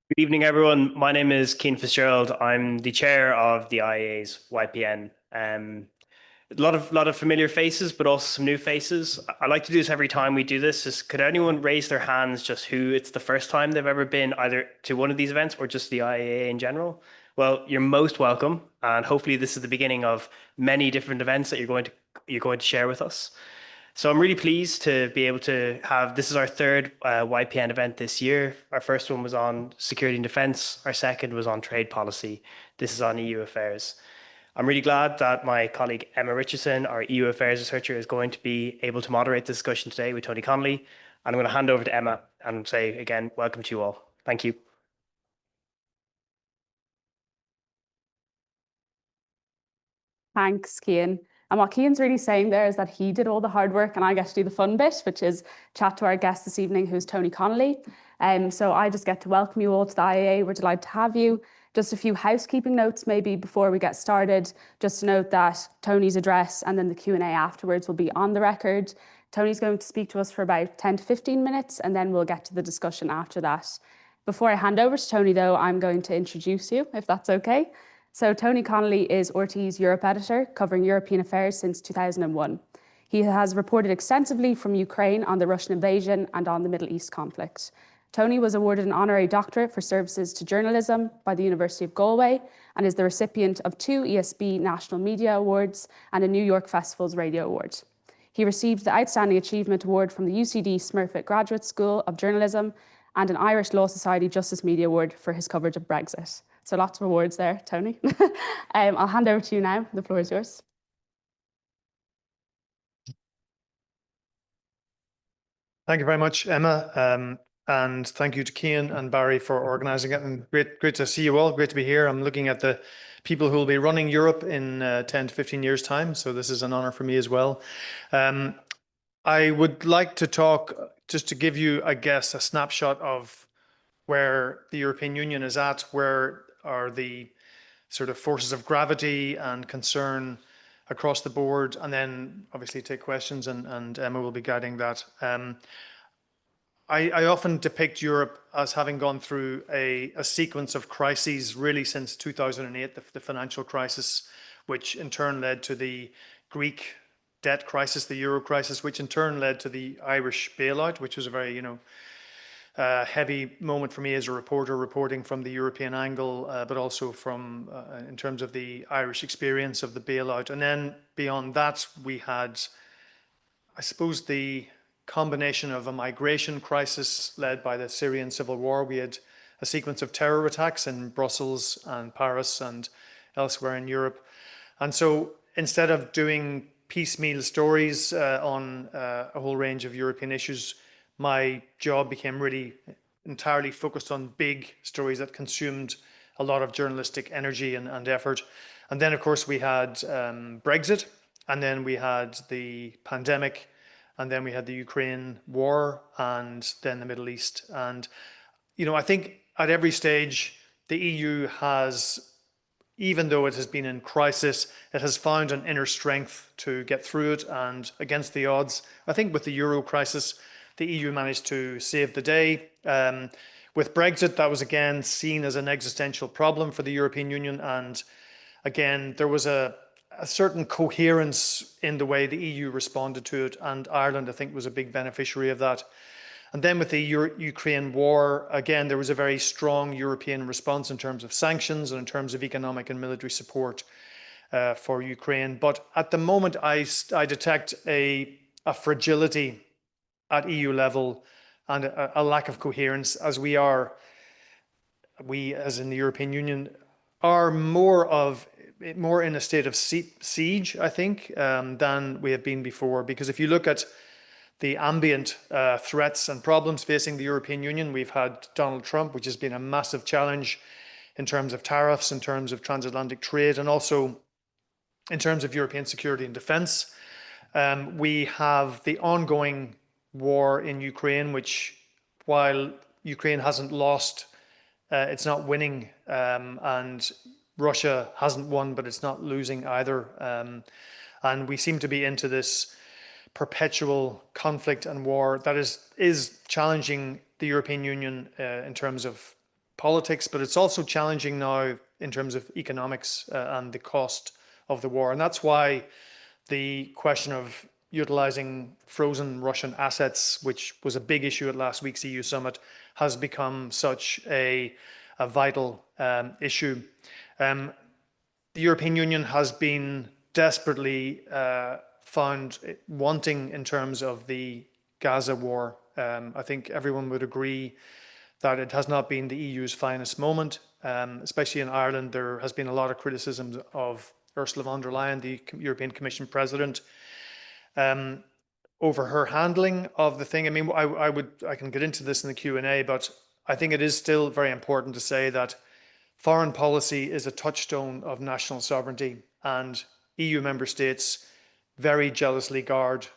Good evening, everyone. My name is Keane Fitzgerald. I'm the chair of the IIEA's YPN. A lot of familiar faces, but also some new faces. I like to do this every time we do this. Is could anyone raise their hands just who it's the first time they've ever been either to one of these events or just the IIEA in general? Well, you're most welcome, and hopefully this is the beginning of many different events that you're going to share with us. So I'm really pleased to be able to have this is our third YPN event this year. Our first one was on security and defense. Our second was on trade policy. This is on EU affairs. I'm really glad that my colleague Emma Richardson, our EU affairs researcher, is going to be able to moderate the discussion today with Tony Connelly. And I'm going to hand over to Emma and say again, welcome to you all. Thank you. Thanks, Cian. And what Cian's really saying there is that he did all the hard work and I get to do the fun bit, which is chat to our guest this evening, who's Tony Connelly. So I just get to welcome you all to the IIA. We're delighted to have you. Just a few housekeeping notes maybe before we get started. Just to note that Tony's address and then the Q&A afterwards will be on the record. Tony's going to speak to us for about 10 to 15 minutes and then we'll get to the discussion after that. Before I hand over to Tony though, I'm going to introduce you, if that's okay. So Tony Connelly is RTE's Europe editor, covering European affairs since 2001. He has reported extensively from Ukraine on the Russian invasion and on the Middle East conflict. Tony was awarded an honorary doctorate for services to journalism by the University of Galway and is the recipient of 2 ESB National Media Awards and a New York Festival's Radio Award. He received the Outstanding Achievement Award from the UCD Smurfit Graduate School of Journalism and an Irish Law Society Justice Media Award for his coverage of Brexit. So lots of awards there, Tony. I'll hand over to you now. The floor is yours. Thank you very much, Emma. And thank you to Cian and Barry for organising it. And great to see you all. Great to be here. I'm looking at the people who will be running Europe in 10 to 15 years' time. So this is an honour for me as well. I would like to talk, just to give you, I guess, a snapshot of where the European Union is at, where are the sort of forces of gravity and concern across the board, and then obviously take questions, and Emma will be guiding that. I often depict Europe as having gone through a sequence of crises really since 2008, the financial crisis, which in turn led to the Greek debt crisis, the euro crisis, which in turn led to the Irish bailout, which was a very, heavy moment for me as a reporter, reporting from the European angle, but also from in terms of the Irish experience of the bailout. And then beyond that, we had, I suppose, the combination of a migration crisis led by the Syrian civil war. We had a sequence of terror attacks in Brussels and Paris and elsewhere in Europe. And so instead of doing piecemeal stories on a whole range of European issues, my job became really entirely focused on big stories that consumed a lot of journalistic energy and effort. And then, of course, we had Brexit, and then we had the pandemic, and then we had the Ukraine war, and then the Middle East. And, I think at every stage, the EU has, even though it has been in crisis, it has found an inner strength to get through it and against the odds. I think with the euro crisis, the EU managed to save the day. With Brexit, that was again seen as an existential problem for the European Union. And again, there was a certain coherence in the way the EU responded to it. And Ireland, I think, was a big beneficiary of that. And then with the Ukraine war, again, there was a very strong European response in terms of sanctions and in terms of economic and military support for Ukraine. But at the moment, I detect a fragility at EU level and a lack of coherence, as we as in the European Union are more in a state of siege, I think, than we have been before. Because if you look at the ambient threats and problems facing the European Union, we've had Donald Trump, which has been a massive challenge in terms of tariffs, in terms of transatlantic trade, and also in terms of European security and defense. We have the ongoing war in Ukraine, which, while Ukraine hasn't lost, it's not winning, and Russia hasn't won, but it's not losing either. And we seem to be into this perpetual conflict and war that is challenging the European Union in terms of politics, but it's also challenging now in terms of economics and the cost of the war. And that's why the question of utilizing frozen Russian assets, which was a big issue at last week's EU summit, has become such a vital issue. The European Union has been desperately found wanting in terms of the Gaza war. I think everyone would agree that it has not been the EU's finest moment, especially in Ireland. There has been a lot of criticisms of Ursula von der Leyen, the European Commission President, over her handling of the thing. I mean, I can get into this in the Q&A, but I think it is still very important to say that foreign policy is a touchstone of national sovereignty, and EU member states very jealously guard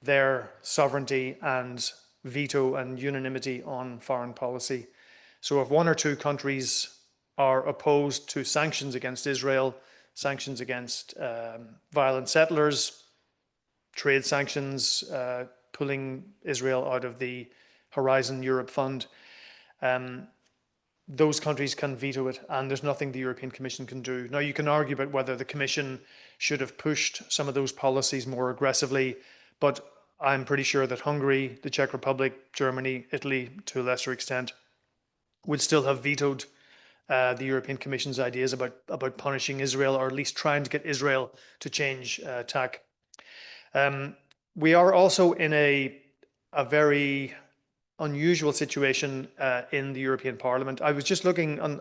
their sovereignty and veto and unanimity on foreign policy. So if one or two countries are opposed to sanctions against Israel, sanctions against violent settlers, trade sanctions, pulling Israel out of the Horizon Europe Fund, those countries can veto it, and there's nothing the European Commission can do. Now, you can argue about whether the Commission should have pushed some of those policies more aggressively, but I'm pretty sure that Hungary, the Czech Republic, Germany, Italy, to a lesser extent, would still have vetoed the European Commission's ideas about punishing Israel, or at least trying to get Israel to change tack. We are also in a very unusual situation in the European Parliament. I was just looking on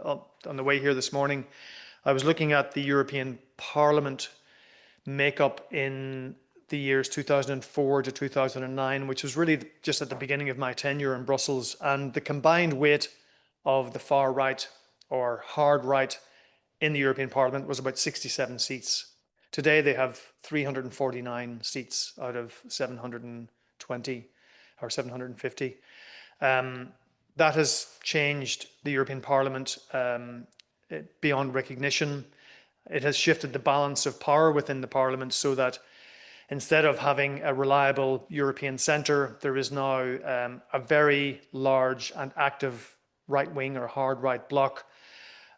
the way here this morning, I was looking at the European Parliament makeup in the years 2004 to 2009, which was really just at the beginning of my tenure in Brussels, and the combined weight of the far right or hard right in the European Parliament was about 67 seats. Today they have 349 seats out of 720 or 750. That has changed the European Parliament beyond recognition. It has shifted the balance of power within the Parliament so that instead of having a reliable European centre, there is now a very large and active right-wing or hard-right bloc.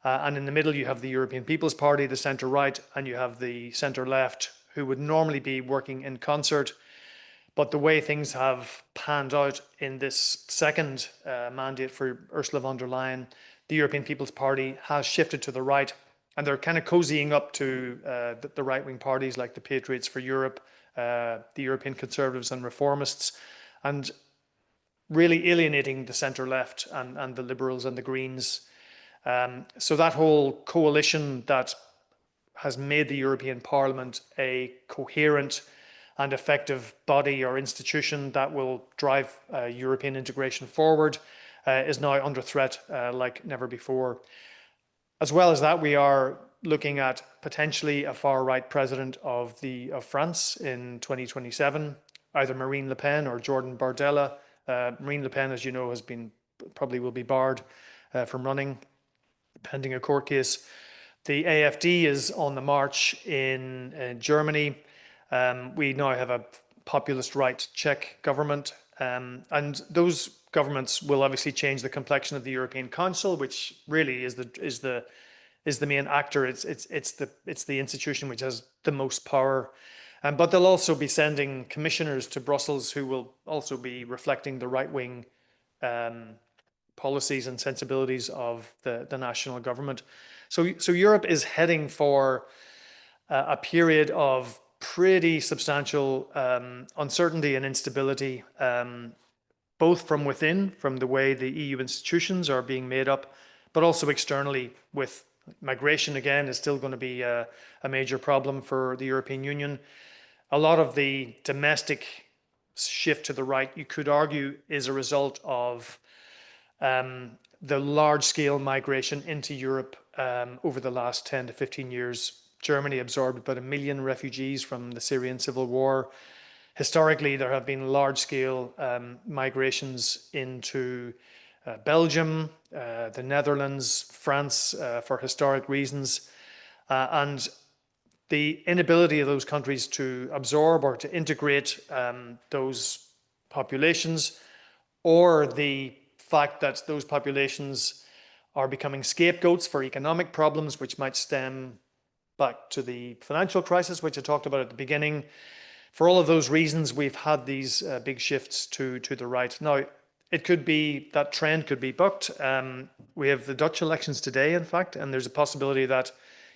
And in the middle, you have the European People's Party, the centre-right, and you have the centre-left, who would normally be working in concert. But the way things have panned out in this second mandate for Ursula von der Leyen, the European People's Party has shifted to the right, and they're kind of cozying up to the right-wing parties like the Patriots for Europe, the European Conservatives and Reformists, and really alienating the centre-left and the Liberals and the Greens. So that whole coalition that has made the European Parliament a coherent and effective body or institution that will drive European integration forward is now under threat like never before. As well as that, we are looking at potentially a far-right president of France in 2027, either Marine Le Pen or Jordan Bardella. Marine Le Pen, as you know, probably will be barred from running, pending a court case. The AfD is on the march in Germany. We now have a populist right Czech government, and those governments will obviously change the complexion of the European Council, which really is the main actor. It's the institution which has the most power. But they'll also be sending commissioners to Brussels who will also be reflecting the right-wing policies and sensibilities of the national government. So Europe is heading for a period of pretty substantial uncertainty and instability, both from within, from the way the EU institutions are being made up, but also externally with migration. Again, is still going to be a major problem for the European Union. A lot of the domestic shift to the right, you could argue, is a result of the large-scale migration into Europe over the last 10 to 15 years. Germany absorbed about 1 million refugees from the Syrian civil war. Historically, there have been large-scale migrations into Belgium, the Netherlands, France, for historic reasons. And the inability of those countries to absorb or to integrate those populations, or the fact that those populations are becoming scapegoats for economic problems, which might stem back to the financial crisis, which I talked about at the beginning. For all of those reasons, we've had these big shifts to the right. Now, it could be, that trend could be bucked. We have the Dutch elections today, in fact, and there's a possibility that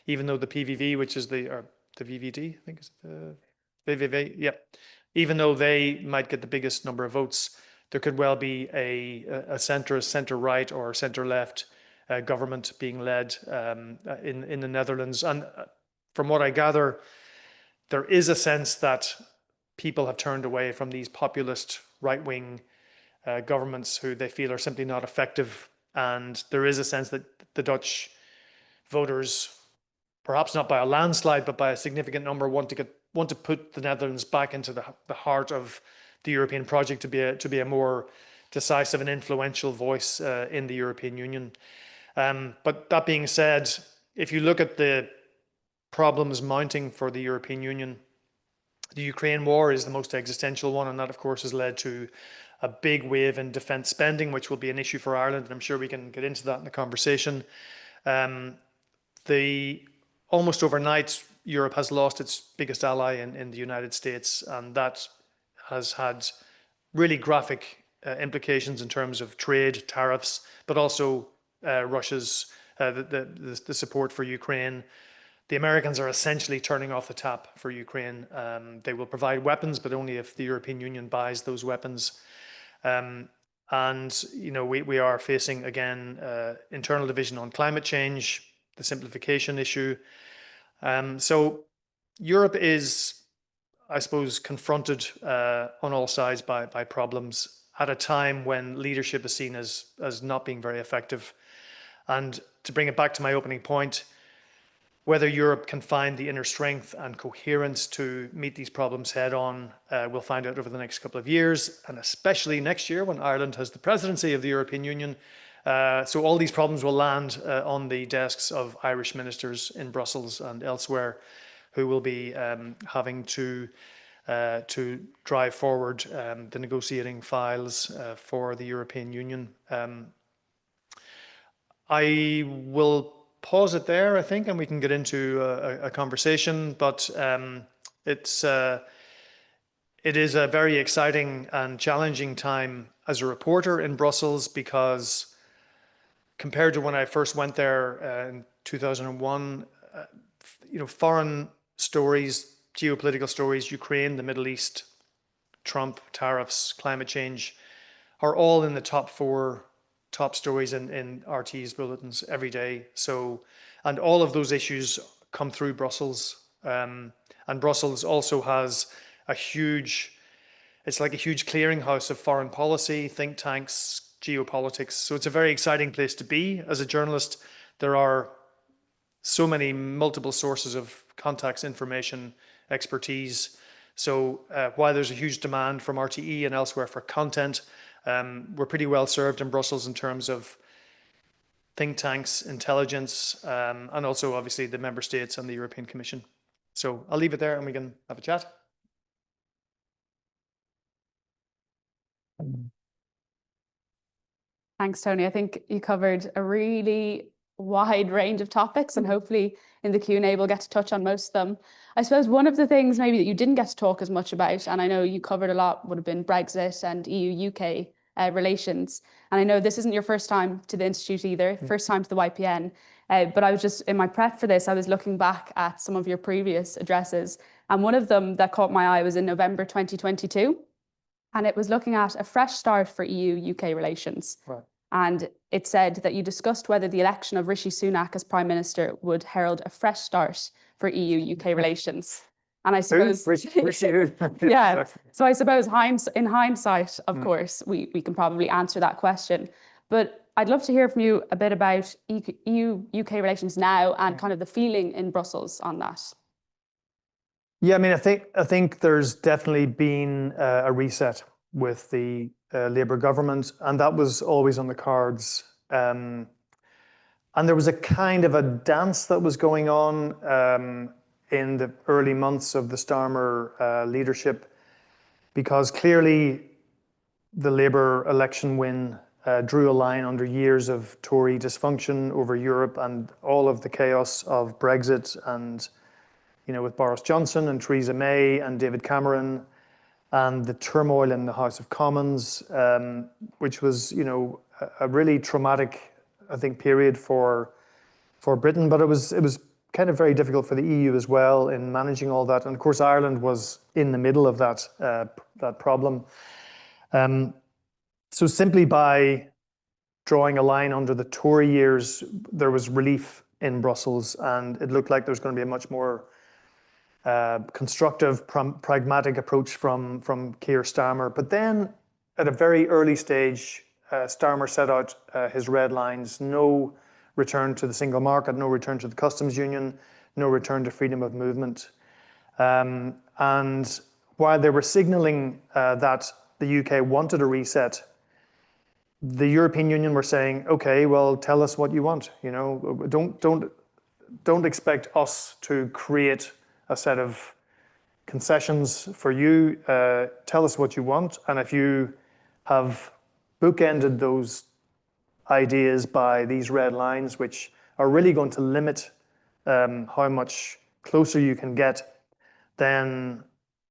even though the PVV, which is the VVD, I think is the VVV, yeah, even though they might get the biggest number of votes, there could well be a centrist, centre-right or centre-left government being led in the Netherlands. And from what I gather, there is a sense that people have turned away from these populist right-wing governments who they feel are simply not effective. And there is a sense that the Dutch voters, perhaps not by a landslide, but by a significant number, want to put the Netherlands back into the heart of the European project, to be a more decisive and influential voice in the European Union. But that being said, if you look at the problems mounting for the European Union, the Ukraine war is the most existential one, and that of course has led to a big wave in defence spending, which will be an issue for Ireland, and I'm sure we can get into that in the conversation. Almost overnight, Europe has lost its biggest ally in the United States, and that has had really graphic implications in terms of trade, tariffs, but also Russia's the support for Ukraine. The Americans are essentially turning off the tap for Ukraine. They will provide weapons, but only if the European Union buys those weapons. And you know, we are facing again internal division on climate change, the simplification issue. So Europe is, I suppose, confronted on all sides by problems at a time when leadership is seen as not being very effective. And to bring it back to my opening point, whether Europe can find the inner strength and coherence to meet these problems head on, we'll find out over the next couple of years, and especially next year when Ireland has the presidency of the European Union. So all these problems will land on the desks of Irish ministers in Brussels and elsewhere, who will be having to drive forward the negotiating files for the European Union. I will pause it there, I think, and we can get into a conversation. But it is a very exciting and challenging time as a reporter in Brussels, because compared to when I first went there in 2001, you know, foreign stories, geopolitical stories, Ukraine, the Middle East, Trump, tariffs, climate change, are all in the top 4 top stories in RTE's bulletins every day. So, and all of those issues come through Brussels. And Brussels also has it's like a huge clearinghouse of foreign policy, think tanks, geopolitics. So it's a very exciting place to be. As a journalist, there are so many multiple sources of contacts, information, expertise. So while there's a huge demand from RTE and elsewhere for content, we're pretty well served in Brussels in terms of think tanks, intelligence, and also obviously the member states and the European Commission. So I'll leave it there and we can have a chat. Thanks, Tony. I think you covered a really wide range of topics, and hopefully in the Q&A we'll get to touch on most of them. I suppose one of the things maybe that you didn't get to talk as much about, and I know you covered a lot, would have been Brexit and EU-UK relations. And I know this isn't your first time to the Institute either, first time to the YPN. But I was just, in my prep for this, I was looking back at some of your previous addresses. And one of them that caught my eye was in November 2022. And it was looking at a fresh start for EU-UK relations. Right. And it said that you discussed whether the election of Rishi Sunak as Prime Minister would herald a fresh start for EU-UK relations. And I suppose... Yeah. So I suppose in hindsight, of course, we can probably answer that question. But I'd love to hear from you a bit about EU-UK relations now and kind of the feeling in Brussels on that. Yeah, I mean, I think there's definitely been a reset with the Labour government, and that was always on the cards. And there was a kind of a dance that was going on in the early months of the Starmer leadership, because clearly the Labour election win drew a line under years of Tory dysfunction over Europe and all of the chaos of Brexit and, with Boris Johnson and Theresa May and David Cameron and the turmoil in the House of Commons, which was, a really traumatic, I think, period for Britain. But it was kind of very difficult for the EU as well in managing all that. And of course, Ireland was in the middle of that problem. So simply by drawing a line under the Tory years, there was relief in Brussels, and it looked like there was going to be a much more constructive, pragmatic approach from Keir Starmer. But then, at a very early stage, Starmer set out his red lines: no return to the single market, no return to the customs union, no return to freedom of movement. And while they were signalling that the UK wanted a reset, the European Union were saying, okay, well, tell us what you want. Don't expect us to create a set of concessions for you. Tell us what you want. And if you have bookended those ideas by these red lines, which are really going to limit how much closer you can get, then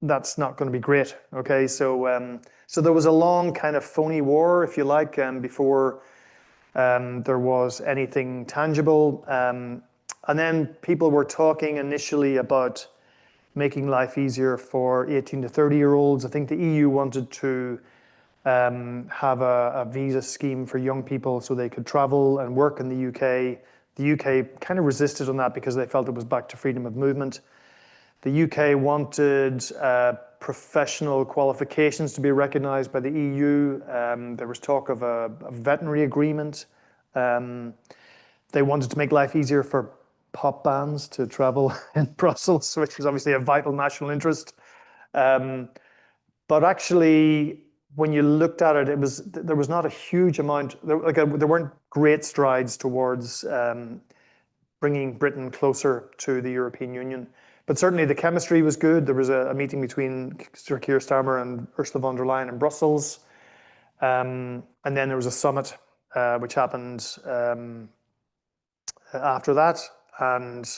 that's not going to be great. Okay, so there was a long kind of phony war, if you like, before there was anything tangible. And then people were talking initially about making life easier for 18 to 30-year-olds. I think the EU wanted to have a visa scheme for young people so they could travel and work in the UK. The UK kind of resisted on that because they felt it was back to freedom of movement. The UK wanted professional qualifications to be recognised by the EU. There was talk of a veterinary agreement. They wanted to make life easier for pop bands to travel in Brussels, which was obviously a vital national interest. But actually, when you looked at it, there was not a huge amount. There weren't great strides towards bringing Britain closer to the European Union. But certainly the chemistry was good. There was a meeting between Sir Keir Starmer and Ursula von der Leyen in Brussels. And then there was a summit which happened after that. And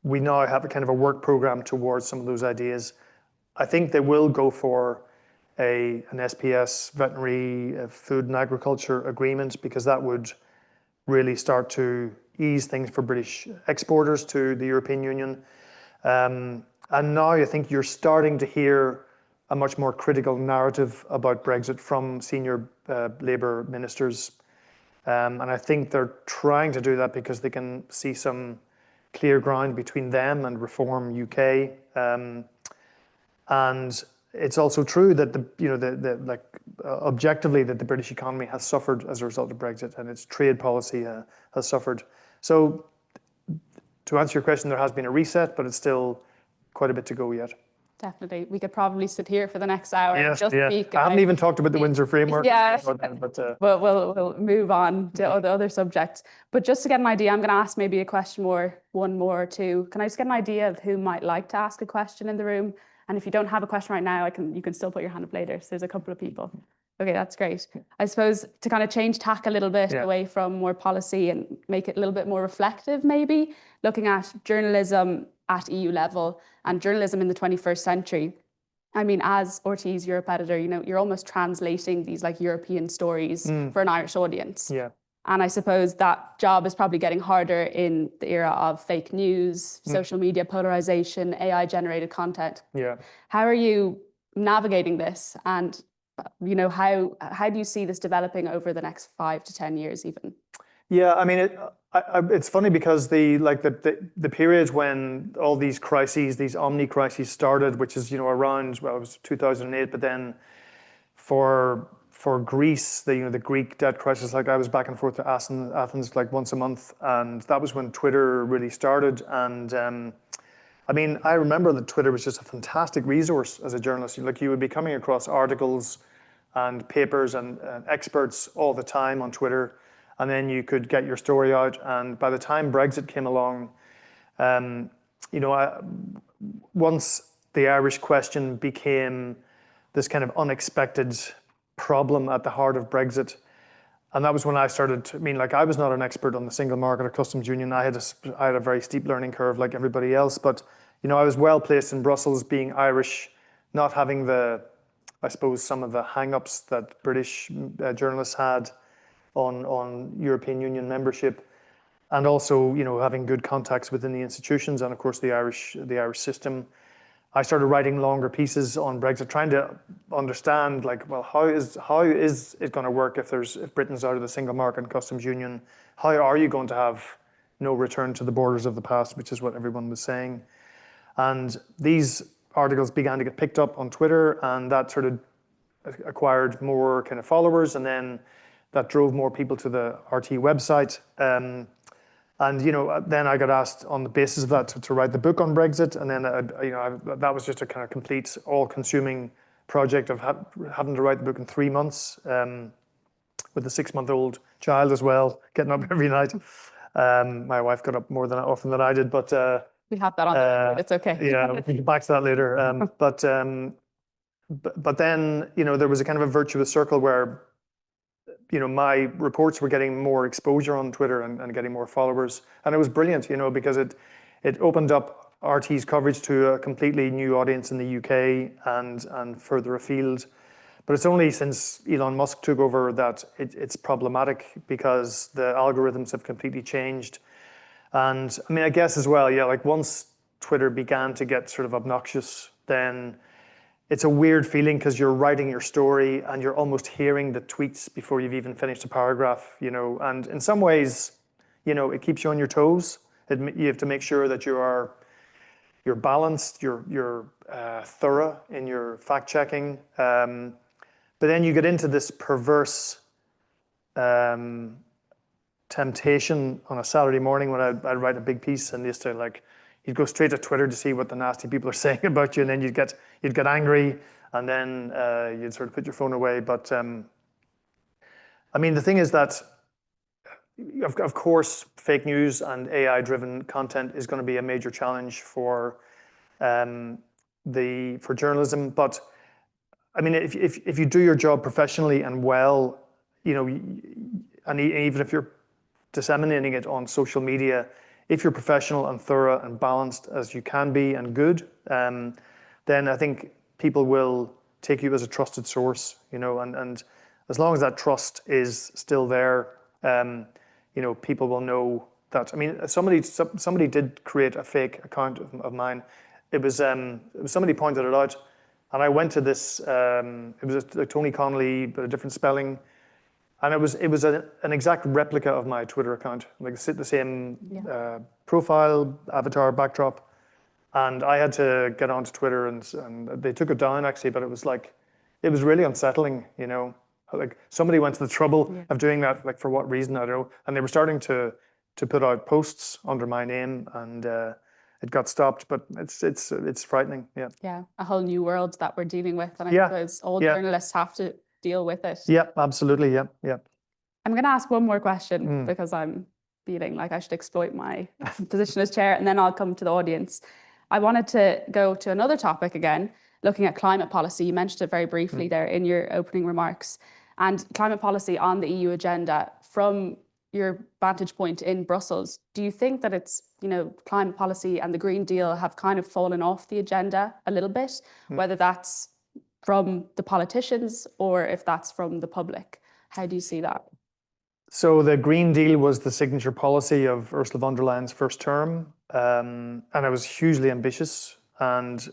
we now have a kind of a work program towards some of those ideas. I think they will go for an SPS, veterinary, food and agriculture agreement, because that would really start to ease things for British exporters to the European Union. And now I think you're starting to hear a much more critical narrative about Brexit from senior Labour ministers. And I think they're trying to do that because they can see some clear ground between them and Reform UK. And it's also true that objectively that the British economy has suffered as a result of Brexit, and its trade policy has suffered. So to answer your question, there has been a reset, but it's still quite a bit to go yet. Definitely. We could probably sit here for the next hour. Yes, just speak. I haven't even talked about the Windsor Framework. Yeah, but we'll move on to other subjects. But just to get an idea, I'm going to ask maybe a question one more or two. Can I just get an idea of who might like to ask a question in the room? And if you don't have a question right now, you can still put your hand up later. So there's a couple of people. Okay, that's great. I suppose to kind of change tack a little bit away from more policy and make it a little bit more reflective, maybe looking at journalism at EU level and journalism in the 21st century. I mean, as RTE's Europe editor, you're almost translating these like European stories for an Irish audience. Yeah. And I suppose that job is probably getting harder in the era of fake news, social media polarization, AI generated content. Yeah. How are you navigating this? And how do you see this developing over the next 5 to 10 years even? Yeah, I mean, it's funny because the period when all these crises, these omni crises started, which is around, well, it was 2008, but then for Greece, the Greek debt crisis, like I was back and forth to Athens like once a month, and that was when Twitter really started. And I mean, I remember that Twitter was just a fantastic resource as a journalist. Like, you would be coming across articles and papers and experts all the time on Twitter, and then you could get your story out. And by the time Brexit came along, once the Irish question became this kind of unexpected problem at the heart of Brexit, And that was when I started to, I mean, like I was not an expert on the single market or customs union. I had a very steep learning curve like everybody else, but I was well placed in Brussels, being Irish, not having I suppose, some of the hang-ups that British journalists had on European Union membership, and also, having good contacts within the institutions and of course the Irish system. I started writing longer pieces on Brexit, trying to understand, like, well, how is it going to work if Britain's out of the single market and customs union? How are you going to have no return to the borders of the past, which is what everyone was saying? And these articles began to get picked up on Twitter, and that sort of acquired more kind of followers, and then that drove more people to the RTE website. And then I got asked on the basis of that to write the book on Brexit, and then that was just a kind of complete, all-consuming project of having to write the book in 3 months, with a 6-month-old child as well, getting up every night. My wife got up more often than I did, but we have that on. It's okay. Yeah, we can get back to that later. But then there was a kind of a virtuous circle where my reports were getting more exposure on Twitter and getting more followers. And it was brilliant, because it opened up RT's coverage to a completely new audience in the UK and further afield. But it's only since Elon Musk took over that it's problematic, because the algorithms have completely changed. And I mean, I guess as well, like once Twitter began to get sort of obnoxious, then it's a weird feeling, because you're writing your story and you're almost hearing the tweets before you've even finished a paragraph, and in some ways, it keeps you on your toes. You have to make sure that you're balanced, you're thorough in your fact checking. But then you get into this perverse temptation on a Saturday morning when I'd write a big piece, and used to you'd go straight to Twitter to see what the nasty people are saying about you, and then you'd get angry, and then you'd sort of put your phone away. But I mean, the thing is that, of course, fake news and AI-driven content is going to be a major challenge for journalism. But I mean, if you do your job professionally and well, and even if you're disseminating it on social media, if you're professional and thorough and balanced as you can be and good, then I think people will take you as a trusted source, and as long as that trust is still there, people will know that. I mean, somebody did create a fake account of mine. It was somebody pointed it out, and I went to this. It was a Tony Connelly, but a different spelling. And it was an exact replica of my Twitter account, like the same profile, avatar, backdrop. And I had to get onto Twitter, and they took it down actually, but it was really unsettling, Like somebody went to the trouble of doing that, like for what reason, I don't know. And they were starting to put out posts under my name, and it got stopped. But it's frightening, yeah. Yeah, a whole new world that we're dealing with, and I suppose all journalists have to deal with it. Yeah, absolutely. Yeah. I'm going to ask one more question because I'm feeling like I should exploit my position as chair, and then I'll come to the audience. I wanted to go to another topic again, looking at climate policy. You mentioned it very briefly there in your opening remarks. And climate policy on the EU agenda, from your vantage point in Brussels, do you think that it's, climate policy and the Green Deal have kind of fallen off the agenda a little bit, whether that's from the politicians or if that's from the public? How do you see that? So the Green Deal was the signature policy of Ursula von der Leyen's first term, and it was hugely ambitious. And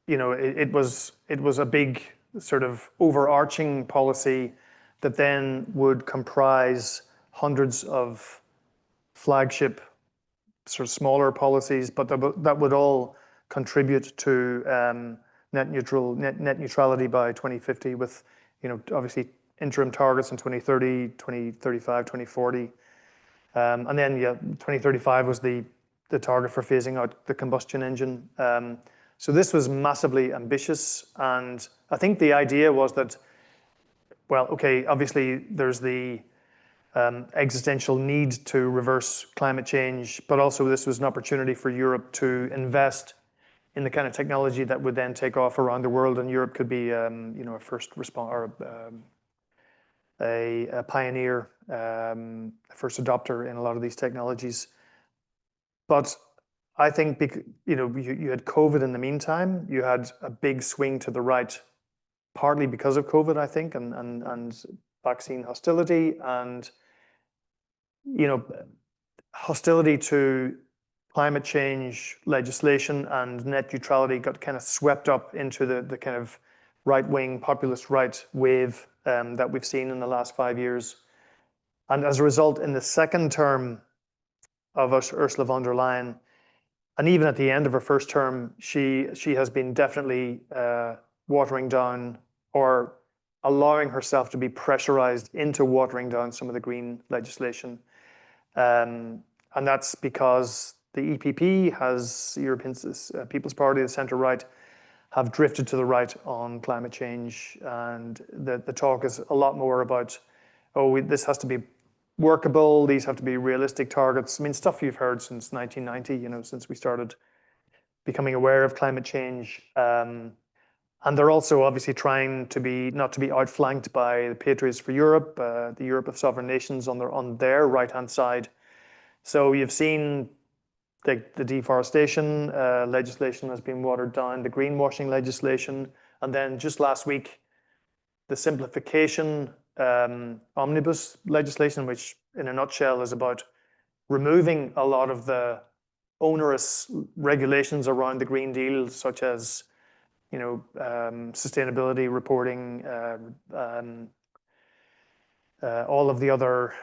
it was a big sort of overarching policy that then would comprise hundreds of flagship sort of smaller policies, but that would all contribute to net neutrality by 2050, with obviously interim targets in 2030, 2035, 2040. And then 2035 was the target for phasing out the combustion engine. So this was massively ambitious, and I think the idea was that, well, okay, obviously there's the existential need to reverse climate change, but also this was an opportunity for Europe to invest in the kind of technology that would then take off around the world, and Europe could be, a first responder, a pioneer, a first adopter in a lot of these technologies. But I think, you know, you had COVID in the meantime. You had a big swing to the right, partly because of COVID, I think, and vaccine hostility, and, you know, hostility to climate change legislation and net neutrality got kind of swept up into the kind of right-wing populist right wave that we've seen in the last 5 years. And as a result, in the second term of Ursula von der Leyen, and even at the end of her first term, she has been definitely watering down or allowing herself to be pressurized into watering down some of the green legislation. And that's because the EPP has, European People's Party, the centre-right, have drifted to the right on climate change. And the talk is a lot more about, oh, this has to be workable, these have to be realistic targets. I mean, stuff you've heard since 1990, you know, since we started becoming aware of climate change. And they're also obviously trying to be not to be outflanked by the Patriots for Europe, the Europe of sovereign nations on their right-hand side. So you've seen the deforestation legislation has been watered down, the greenwashing legislation, and then just last week, the simplification omnibus legislation, which in a nutshell is about removing a lot of the onerous regulations around the Green Deal, such as, you know, sustainability reporting, all of the other,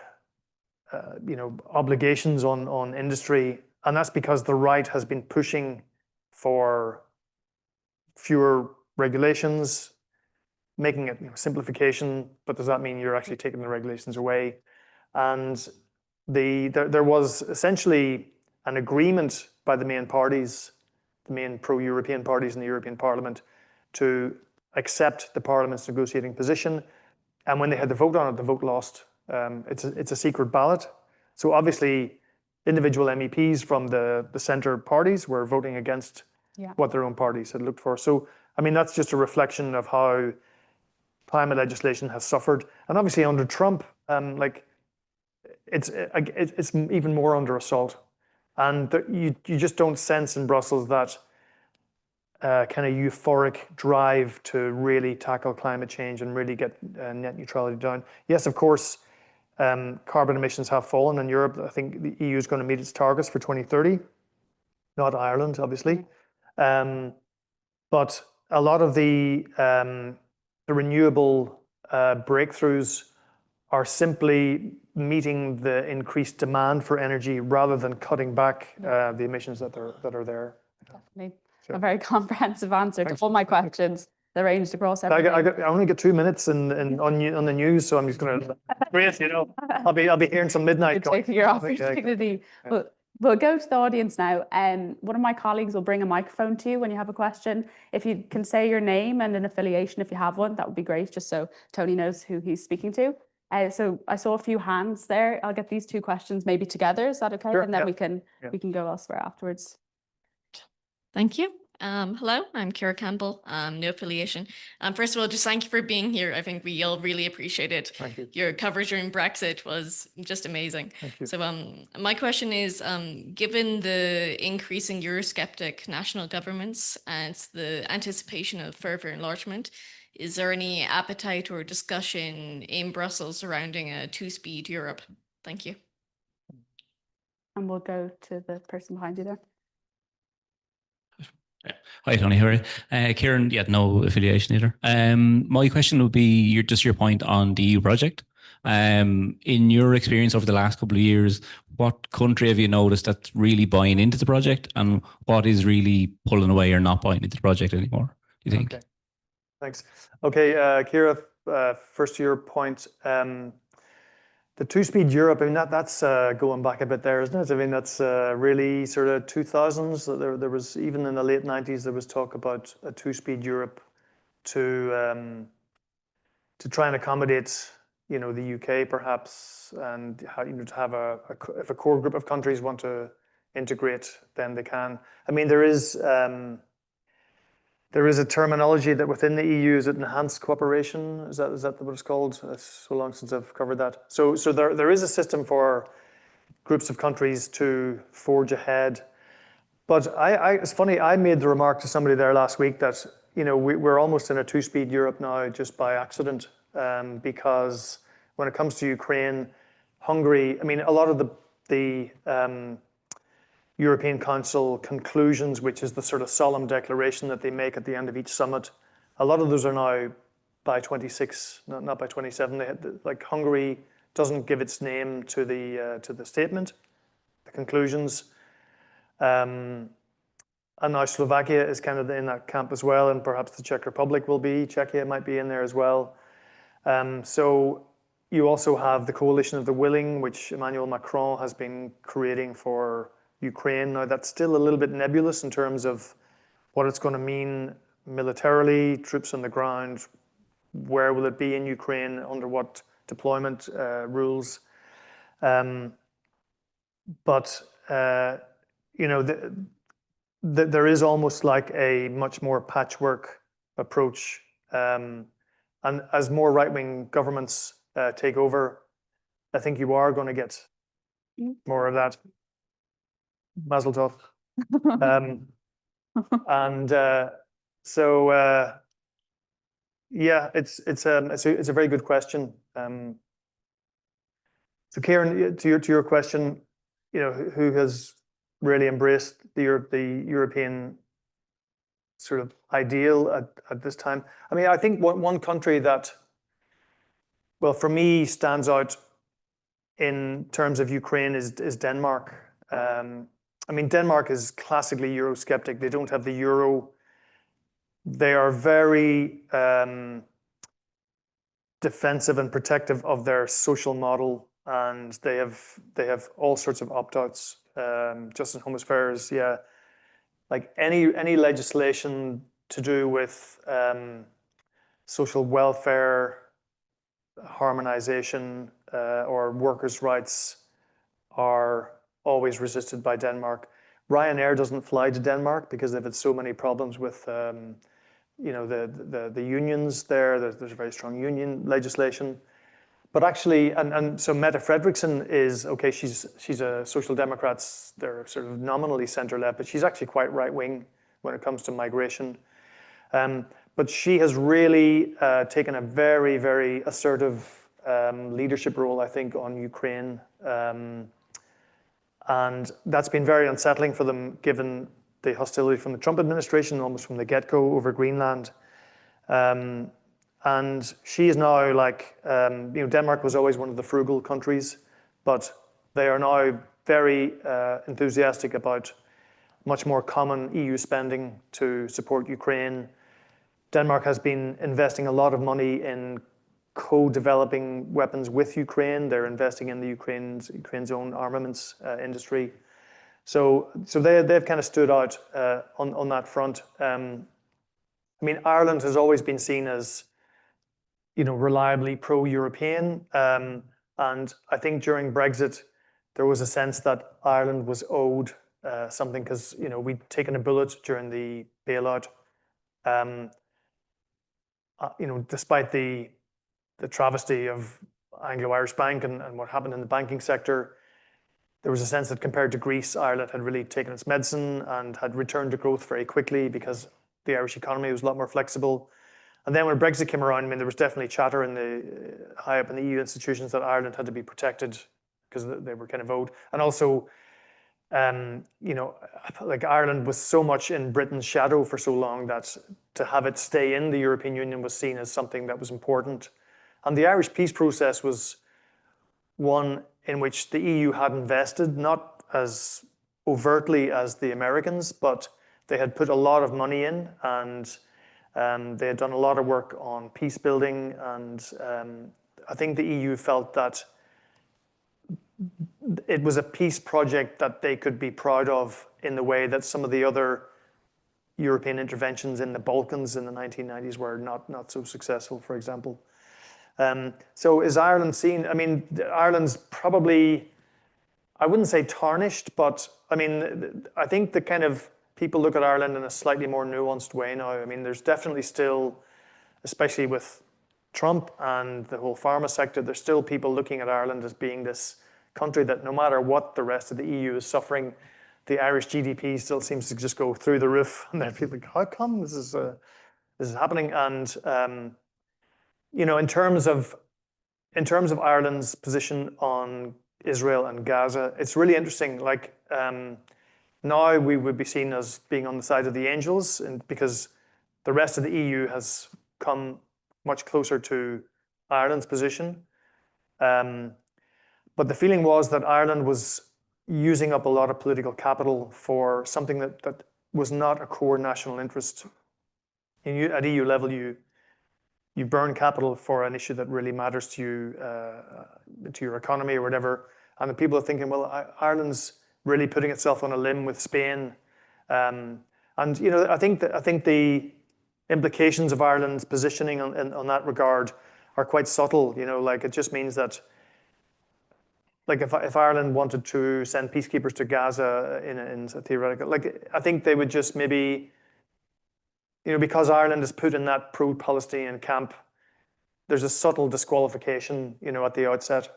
you know, obligations on industry. And that's because the right has been pushing for fewer regulations, making it, you know, simplification, but does that mean you're actually taking the regulations away? And there was essentially an agreement by the main parties, the main pro-European parties in the European Parliament, to accept the Parliament's negotiating position. And when they had the vote on it, the vote lost. It's a secret ballot. So obviously, individual MEPs from the centre parties were voting against what their own parties had looked for. So, I mean, that's just a reflection of how climate legislation has suffered. And obviously under Trump, like it's even more under assault. And you just don't sense in Brussels that kind of euphoric drive to really tackle climate change and really get net neutrality down. Yes, of course, carbon emissions have fallen in Europe. I think the EU is going to meet its targets for 2030, not Ireland, obviously. But a lot of the renewable breakthroughs are simply meeting the increased demand for energy rather than cutting back the emissions that are there. Definitely. A very comprehensive answer to all my questions that ranged across everything. I only get 2 minutes on the news, so I'm just going to, great, you know, I'll be here until midnight. You're taking your opportunity. We'll go to the audience now. One of my colleagues will bring a microphone to you when you have a question. If you can say your name and an affiliation, if you have one, that would be great, just so Tony knows who he's speaking to. So I saw a few hands there. I'll get these two questions maybe together. Is that okay? Sure, And then we can go elsewhere afterwards. Thank you. Hello, I'm Ciara Campbell, no affiliation. First of all, just thank you for being here. I think we all really appreciate it. Thank you. Your coverage during Brexit was just amazing. Thank you. So my question is, given the increasing Eurosceptic national governments and the anticipation of further enlargement, is there any appetite or discussion in Brussels surrounding a two-speed Europe? Thank you. And we'll go to the person behind you there. Hi, Tony. How are you? Kieran, no affiliation either. My question would be your point on the EU project. In your experience over the last couple of years, what country have you noticed that's really buying into the project, and what is really pulling away or not buying into the project anymore, do you think? Okay. Thanks. Okay, Ciara, first to your point, the two-speed Europe, I mean, that's going back a bit there, isn't it? I mean, that's really sort of 2000s. There was, even in the late 90s, there was talk about a two-speed Europe to try and accommodate, you know, the UK perhaps, and how, you know, to have if a core group of countries want to integrate, then they can. I mean, there is, There is a terminology that within the EU, is it enhanced cooperation? Is that what it's called? It's so long since I've covered that. So there is a system for groups of countries to forge ahead. But it's funny, I made the remark to somebody there last week that, we're almost in a two-speed Europe now just by accident, because when it comes to Ukraine, Hungary, I mean, a lot of the European Council conclusions, which is the sort of solemn declaration that they make at the end of each summit, a lot of those are now by 26, not by 27. Like Hungary doesn't give its name to the statement, the conclusions. And now Slovakia is kind of in that camp as well, and perhaps the Czech Republic will be. Czechia might be in there as well. So you also have the coalition of the willing, which Emmanuel Macron has been creating for Ukraine. Now that's still a little bit nebulous in terms of what it's going to mean militarily, troops on the ground, where will it be in Ukraine, under what deployment rules. But there is almost like a much more patchwork approach. And as more right-wing governments take over, I think you are going to get more of that. Mazel tov. Yeah, it's a very good question. So Kieran, to your question, who has really embraced the European sort of ideal at this time? I mean, I think one country that, well, for me, stands out in terms of Ukraine is Denmark. I mean, Denmark is classically Eurosceptic. They don't have the euro. They are very defensive and protective of their social model, and they have all sorts of opt-outs. Justice Home Affairs, yeah, like any legislation to do with social welfare, harmonization, or workers' rights are always resisted by Denmark. Ryanair doesn't fly to Denmark because they've had so many problems with the unions there. There's a very strong union legislation. But actually, and so Mette Frederiksen is, okay, she's a Social Democrats, they're sort of nominally centre-left, but she's actually quite right-wing when it comes to migration. But she has really taken a very, very assertive leadership role, I think, on Ukraine. And that's been very unsettling for them, given the hostility from the Trump administration, almost from the get-go over Greenland. And she is now like, Denmark was always one of the frugal countries, but they are now very enthusiastic about much more common EU spending to support Ukraine. Denmark has been investing a lot of money in co-developing weapons with Ukraine. They're investing in the Ukraine's own armaments industry. So they've kind of stood out on that front. I mean, Ireland has always been seen as, reliably pro-European. And I think during Brexit, there was a sense that Ireland was owed something because, we'd taken a bullet during the bailout. Despite the travesty of Anglo-Irish Bank and what happened in the banking sector, there was a sense that compared to Greece, Ireland had really taken its medicine and had returned to growth very quickly because the Irish economy was a lot more flexible. And then when Brexit came around, I mean, there was definitely chatter high up in the EU institutions that Ireland had to be protected because they were kind of owed. And also, like Ireland was so much in Britain's shadow for so long that to have it stay in the European Union was seen as something that was important. And the Irish peace process was one in which the EU had invested, not as overtly as the Americans, but they had put a lot of money in, and they had done a lot of work on peace building. And I think the EU felt that it was a peace project that they could be proud of in the way that some of the other European interventions in the Balkans in the 1990s were not so successful, for example. So is Ireland seen? I mean, Ireland's probably, I wouldn't say tarnished, but I mean, I think the kind of people look at Ireland in a slightly more nuanced way now. I mean, there's definitely still, especially with Trump and the whole pharma sector, there's still people looking at Ireland as being this country that no matter what the rest of the EU is suffering, the Irish GDP still seems to just go through the roof. And then people think, how come this is happening? And in terms of Ireland's position on Israel and Gaza, it's really interesting. Like now we would be seen as being on the side of the angels, and because the rest of the EU has come much closer to Ireland's position. But the feeling was that Ireland was using up a lot of political capital for something that was not a core national interest. At EU level, you burn capital for an issue that really matters to you, to your economy or whatever. And the people are thinking, well, Ireland's really putting itself on a limb with Spain. And I think the implications of Ireland's positioning on that regard are quite subtle. Like it just means that, like if Ireland wanted to send peacekeepers to Gaza in a theoretical, like I think they would just maybe, because Ireland is put in that pro-Palestinian camp, there's a subtle disqualification, at the outset.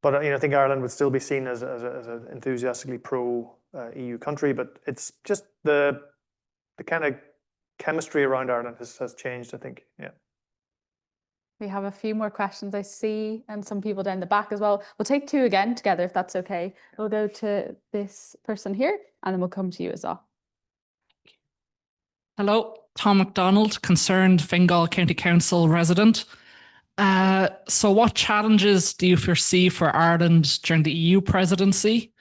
But I think Ireland would still be seen as an enthusiastically pro-EU country. But it's just the kind of chemistry around Ireland has changed, I think. Yeah. We have a few more questions I see, and some people down the back as well. We'll take two again together, if that's okay. We'll go to this person here, and then we'll come to you as well. Hello, Tom MacDonald, concerned Fingal County Council resident. So what challenges do you foresee for Ireland during the EU presidency?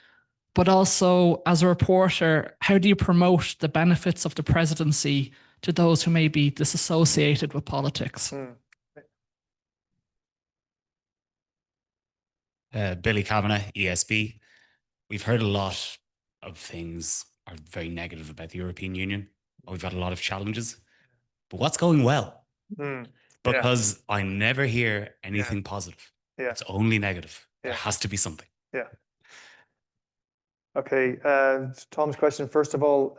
But also, as a reporter, how do you promote the benefits of the presidency to those who may be disassociated with politics? Billy Kavanagh, ESB. We've heard a lot of things are very negative about the European Union. We've got a lot of challenges. But what's going well? Because I never hear anything positive. Yeah. It's only negative. There has to be something. Yeah. Okay. Tom's question, first of all.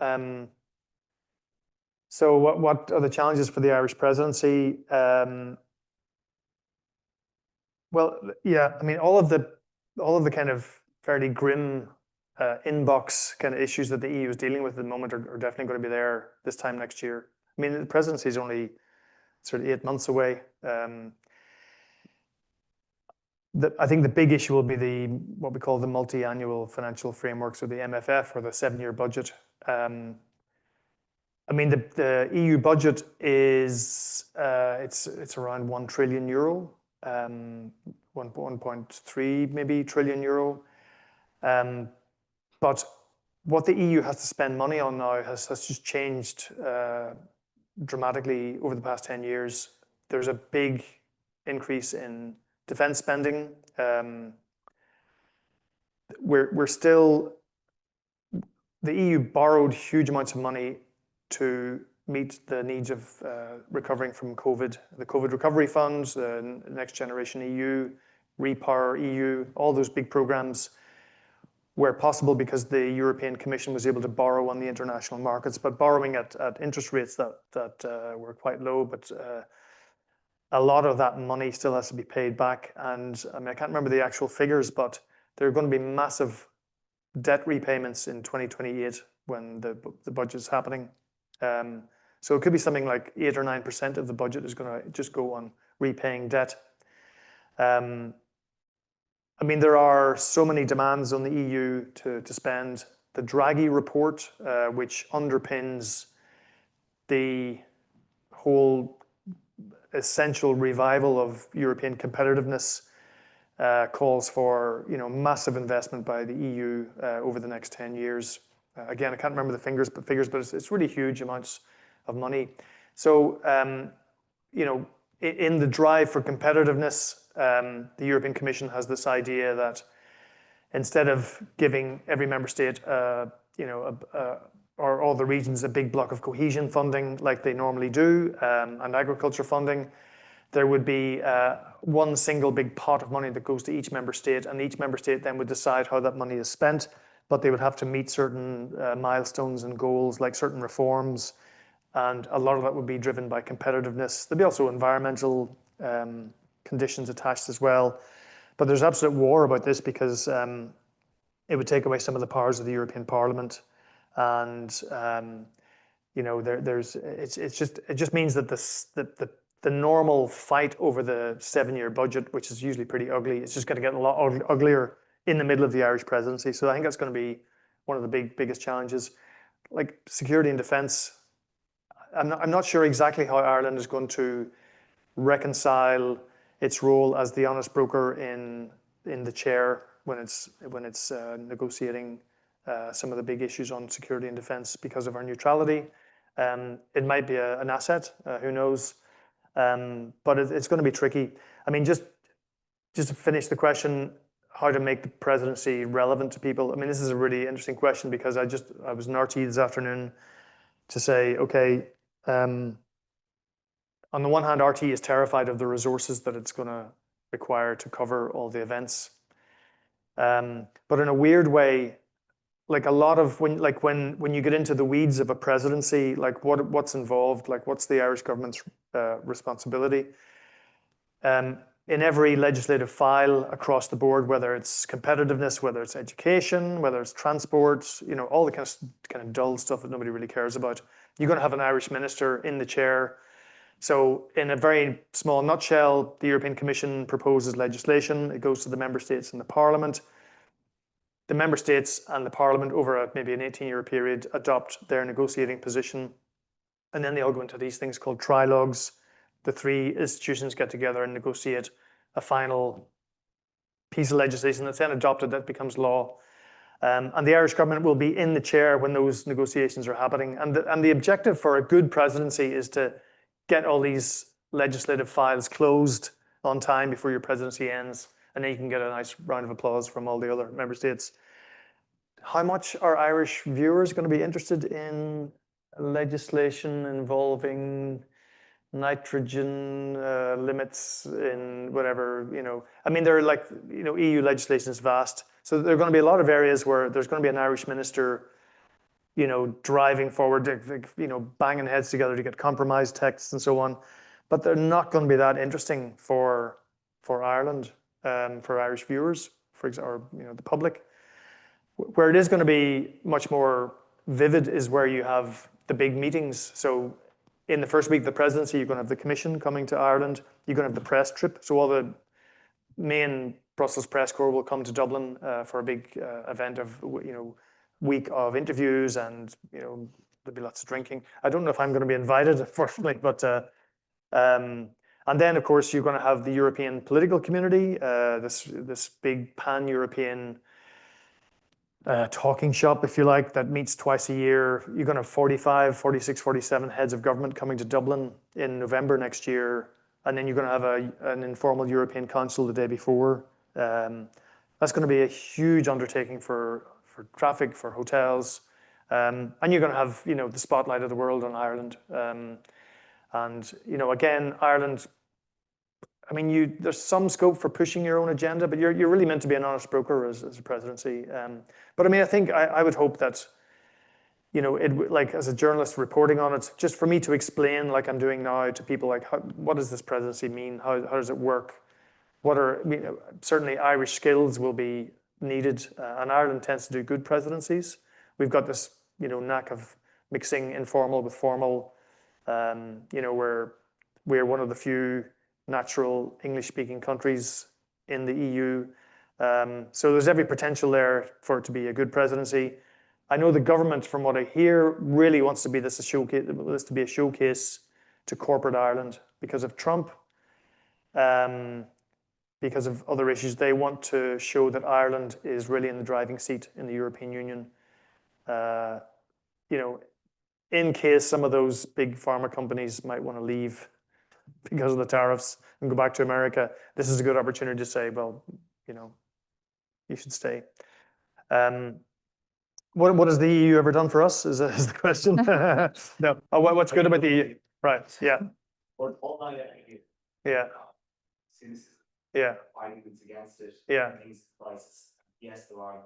So what are the challenges for the Irish presidency? Well, yeah, I mean, all of the kind of fairly grim inbox kind of issues that the EU is dealing with at the moment are definitely going to be there this time next year. I mean, the presidency is only sort of 8 months away. I think the big issue will be what we call the multi-annual financial framework, so the MFF, or the 7-year budget. I mean, the EU budget is it's around €1 trillion. 1.3 maybe trillion euro. But what the EU has to spend money on now has just changed dramatically over the past 10 years. There's a big increase in defense spending. The EU borrowed huge amounts of money to meet the needs of recovering from COVID. The COVID Recovery Fund, the Next Generation EU, Repower EU, all those big programs were possible because the European Commission was able to borrow on the international markets, but borrowing at interest rates that were quite low. But a lot of that money still has to be paid back. And I mean, I can't remember the actual figures, but there are going to be massive debt repayments in 2028 when the budget's happening. So it could be something like 8 or 9% of the budget is going to just go on repaying debt. I mean, there are so many demands on the EU to spend. The Draghi report, which underpins the whole essential revival of European competitiveness, calls for massive investment by the EU over the next 10 years. Again, I can't remember the figures, but it's really huge amounts of money. So, in the drive for competitiveness, the European Commission has this idea that instead of giving every member state, or all the regions a big block of cohesion funding like they normally do, and agriculture funding, there would be one single big pot of money that goes to each member state, and each member state then would decide how that money is spent. but they would have to meet certain milestones and goals, like certain reforms, and a lot of that would be driven by competitiveness. There'd be also environmental conditions attached as well. But there's absolute war about this because it would take away some of the powers of the European Parliament, and it just means that the normal fight over the 7-year budget, which is usually pretty ugly, it's just going to get a lot uglier in the middle of the Irish presidency. So I think that's going to be one of the biggest challenges. Like security and defence, I'm not sure exactly how Ireland is going to reconcile its role as the honest broker in the chair when it's negotiating some of the big issues on security and defence because of our neutrality. It might be an asset, who knows? But it's going to be tricky. I mean, just to finish the question, how to make the presidency relevant to people. I mean, this is a really interesting question because I was in RTE this afternoon to say, okay, on the one hand, RTE is terrified of the resources that it's going to require to cover all the events. But in a weird way, like a lot of when you get into the weeds of a presidency, like what's involved, like what's the Irish government's responsibility? In every legislative file across the board, whether it's competitiveness, whether it's education, whether it's transport, all the kind of dull stuff that nobody really cares about, you're going to have an Irish minister in the chair. So in a very small nutshell, the European Commission proposes legislation. It goes to the member states and the Parliament. The member states and the Parliament, over maybe an 18-year period, adopt their negotiating position. And then they all go into these things called trilogues. The three institutions get together and negotiate a final piece of legislation that's then adopted, that becomes law. And the Irish government will be in the chair when those negotiations are happening. And the objective for a good presidency is to get all these legislative files closed on time before your presidency ends. And then you can get a nice round of applause from all the other member states. How much are Irish viewers going to be interested in legislation involving nitrogen limits in whatever, I mean, they're like, EU legislation is vast. So there are going to be a lot of areas where there's going to be an Irish minister, driving forward, banging heads together to get compromise texts and so on. But they're not going to be that interesting for Ireland, for Irish viewers, for example, or the public. Where it is going to be much more vivid is where you have the big meetings. So in the first week of the presidency, you're going to have the Commission coming to Ireland. You're going to have the press trip. So all the main Brussels press corps will come to Dublin for a big event of, week of interviews, and there'll be lots of drinking. I don't know if I'm going to be invited, unfortunately, but and then of course you're going to have the European political community, this big pan-European talking shop, if you like, that meets twice a year. You're going to have 45, 46, 47 heads of government coming to Dublin in November next year. And then you're going to have an informal European Council the day before. That's going to be a huge undertaking for traffic, for hotels. And you're going to have, the spotlight of the world on Ireland. And again, Ireland, I mean, there's some scope for pushing your own agenda, but you're really meant to be an honest broker as a presidency. But I mean, I think I would hope that, like as a journalist reporting on it, just for me to explain, like I'm doing now, to people, like what does this presidency mean? How does it work? Certainly Irish skills will be needed, and Ireland tends to do good presidencies. We've got this, knack of mixing informal with formal. We're one of the few natural English-speaking countries in the EU. So there's every potential there for it to be a good presidency. I know the government, from what I hear, really wants to be this to be a showcase to corporate Ireland because of Trump, because of other issues. They want to show that Ireland is really in the driving seat in the European Union. In case some of those big pharma companies might want to leave because of the tariffs and go back to America, this is a good opportunity to say, well, you should stay. What has the EU ever done for us is the question. No. Oh, what's good about the EU? Right, yeah. Yeah. Yeah. Arguments against it. Yeah. Crisis. Yes, there are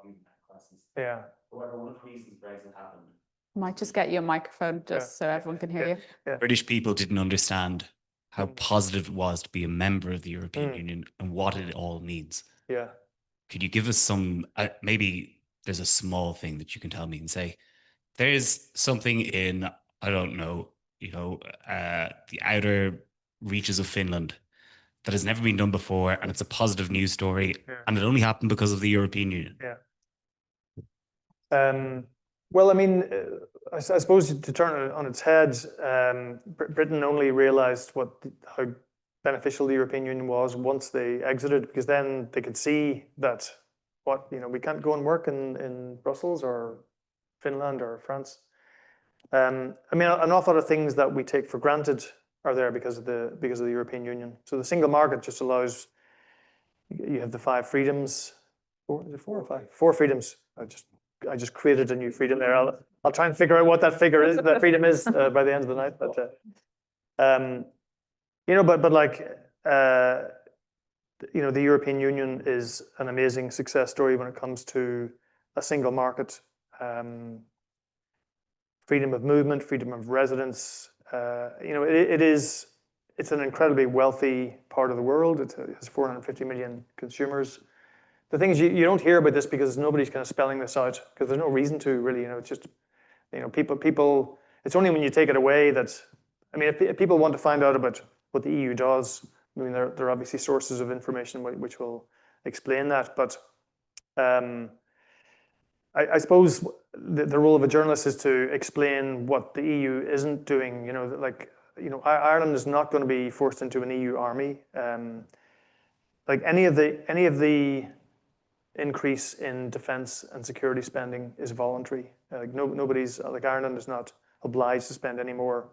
Yeah. However, one of the reasons Brexit happened, Might just get you a microphone just so everyone can hear you. British people didn't understand how positive it was to be a member of the European Union and what it all means. Yeah. Could you give us some, maybe there's a small thing that you can tell me and say, there's something in, I don't know, the outer reaches of Finland that has never been done before, and it's a positive news story, and it only happened because of the European Union. Well, I mean, I suppose to turn it on its head, Britain only realized how beneficial the European Union was once they exited, because then they could see that we can't go and work in Brussels or Finland or France. I mean, an awful lot of things that we take for granted are there because of the European Union. So the single market just allows you have the 5 freedoms. Is it 4 or 5? 4 freedoms. I just created a new freedom there. I'll try and figure out what that figure is. That freedom is by the end of the night. But the European Union is an amazing success story when it comes to a single market, freedom of movement, freedom of residence. It's an incredibly wealthy part of the world. It has 450 million consumers. The thing is, you don't hear about this because nobody's kind of spelling this out, because there's no reason to really. It's just, people. It's only when you take it away that, I mean, if people want to find out about what the EU does, I mean, there are obviously sources of information which will explain that. But I suppose the role of a journalist is to explain what the EU isn't doing. Ireland is not going to be forced into an EU army. Like any of the increase in defence and security spending is voluntary. Nobody's Ireland is not obliged to spend any more.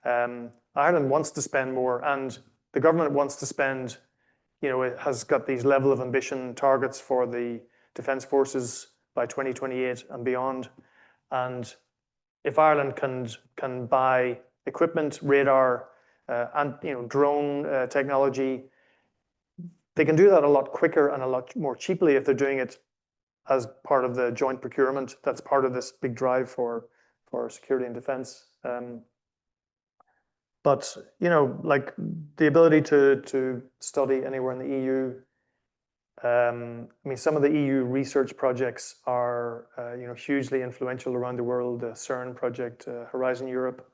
Ireland wants to spend more, and the government wants to spend. It has got these level of ambition targets for the defence forces by 2028 and beyond. And if Ireland can buy equipment, radar, and drone technology, they can do that a lot quicker and a lot more cheaply if they're doing it as part of the joint procurement. That's part of this big drive for security and defence. But like the ability to study anywhere in the EU. I mean, some of the EU research projects are hugely influential around the world. The CERN project, Horizon Europe.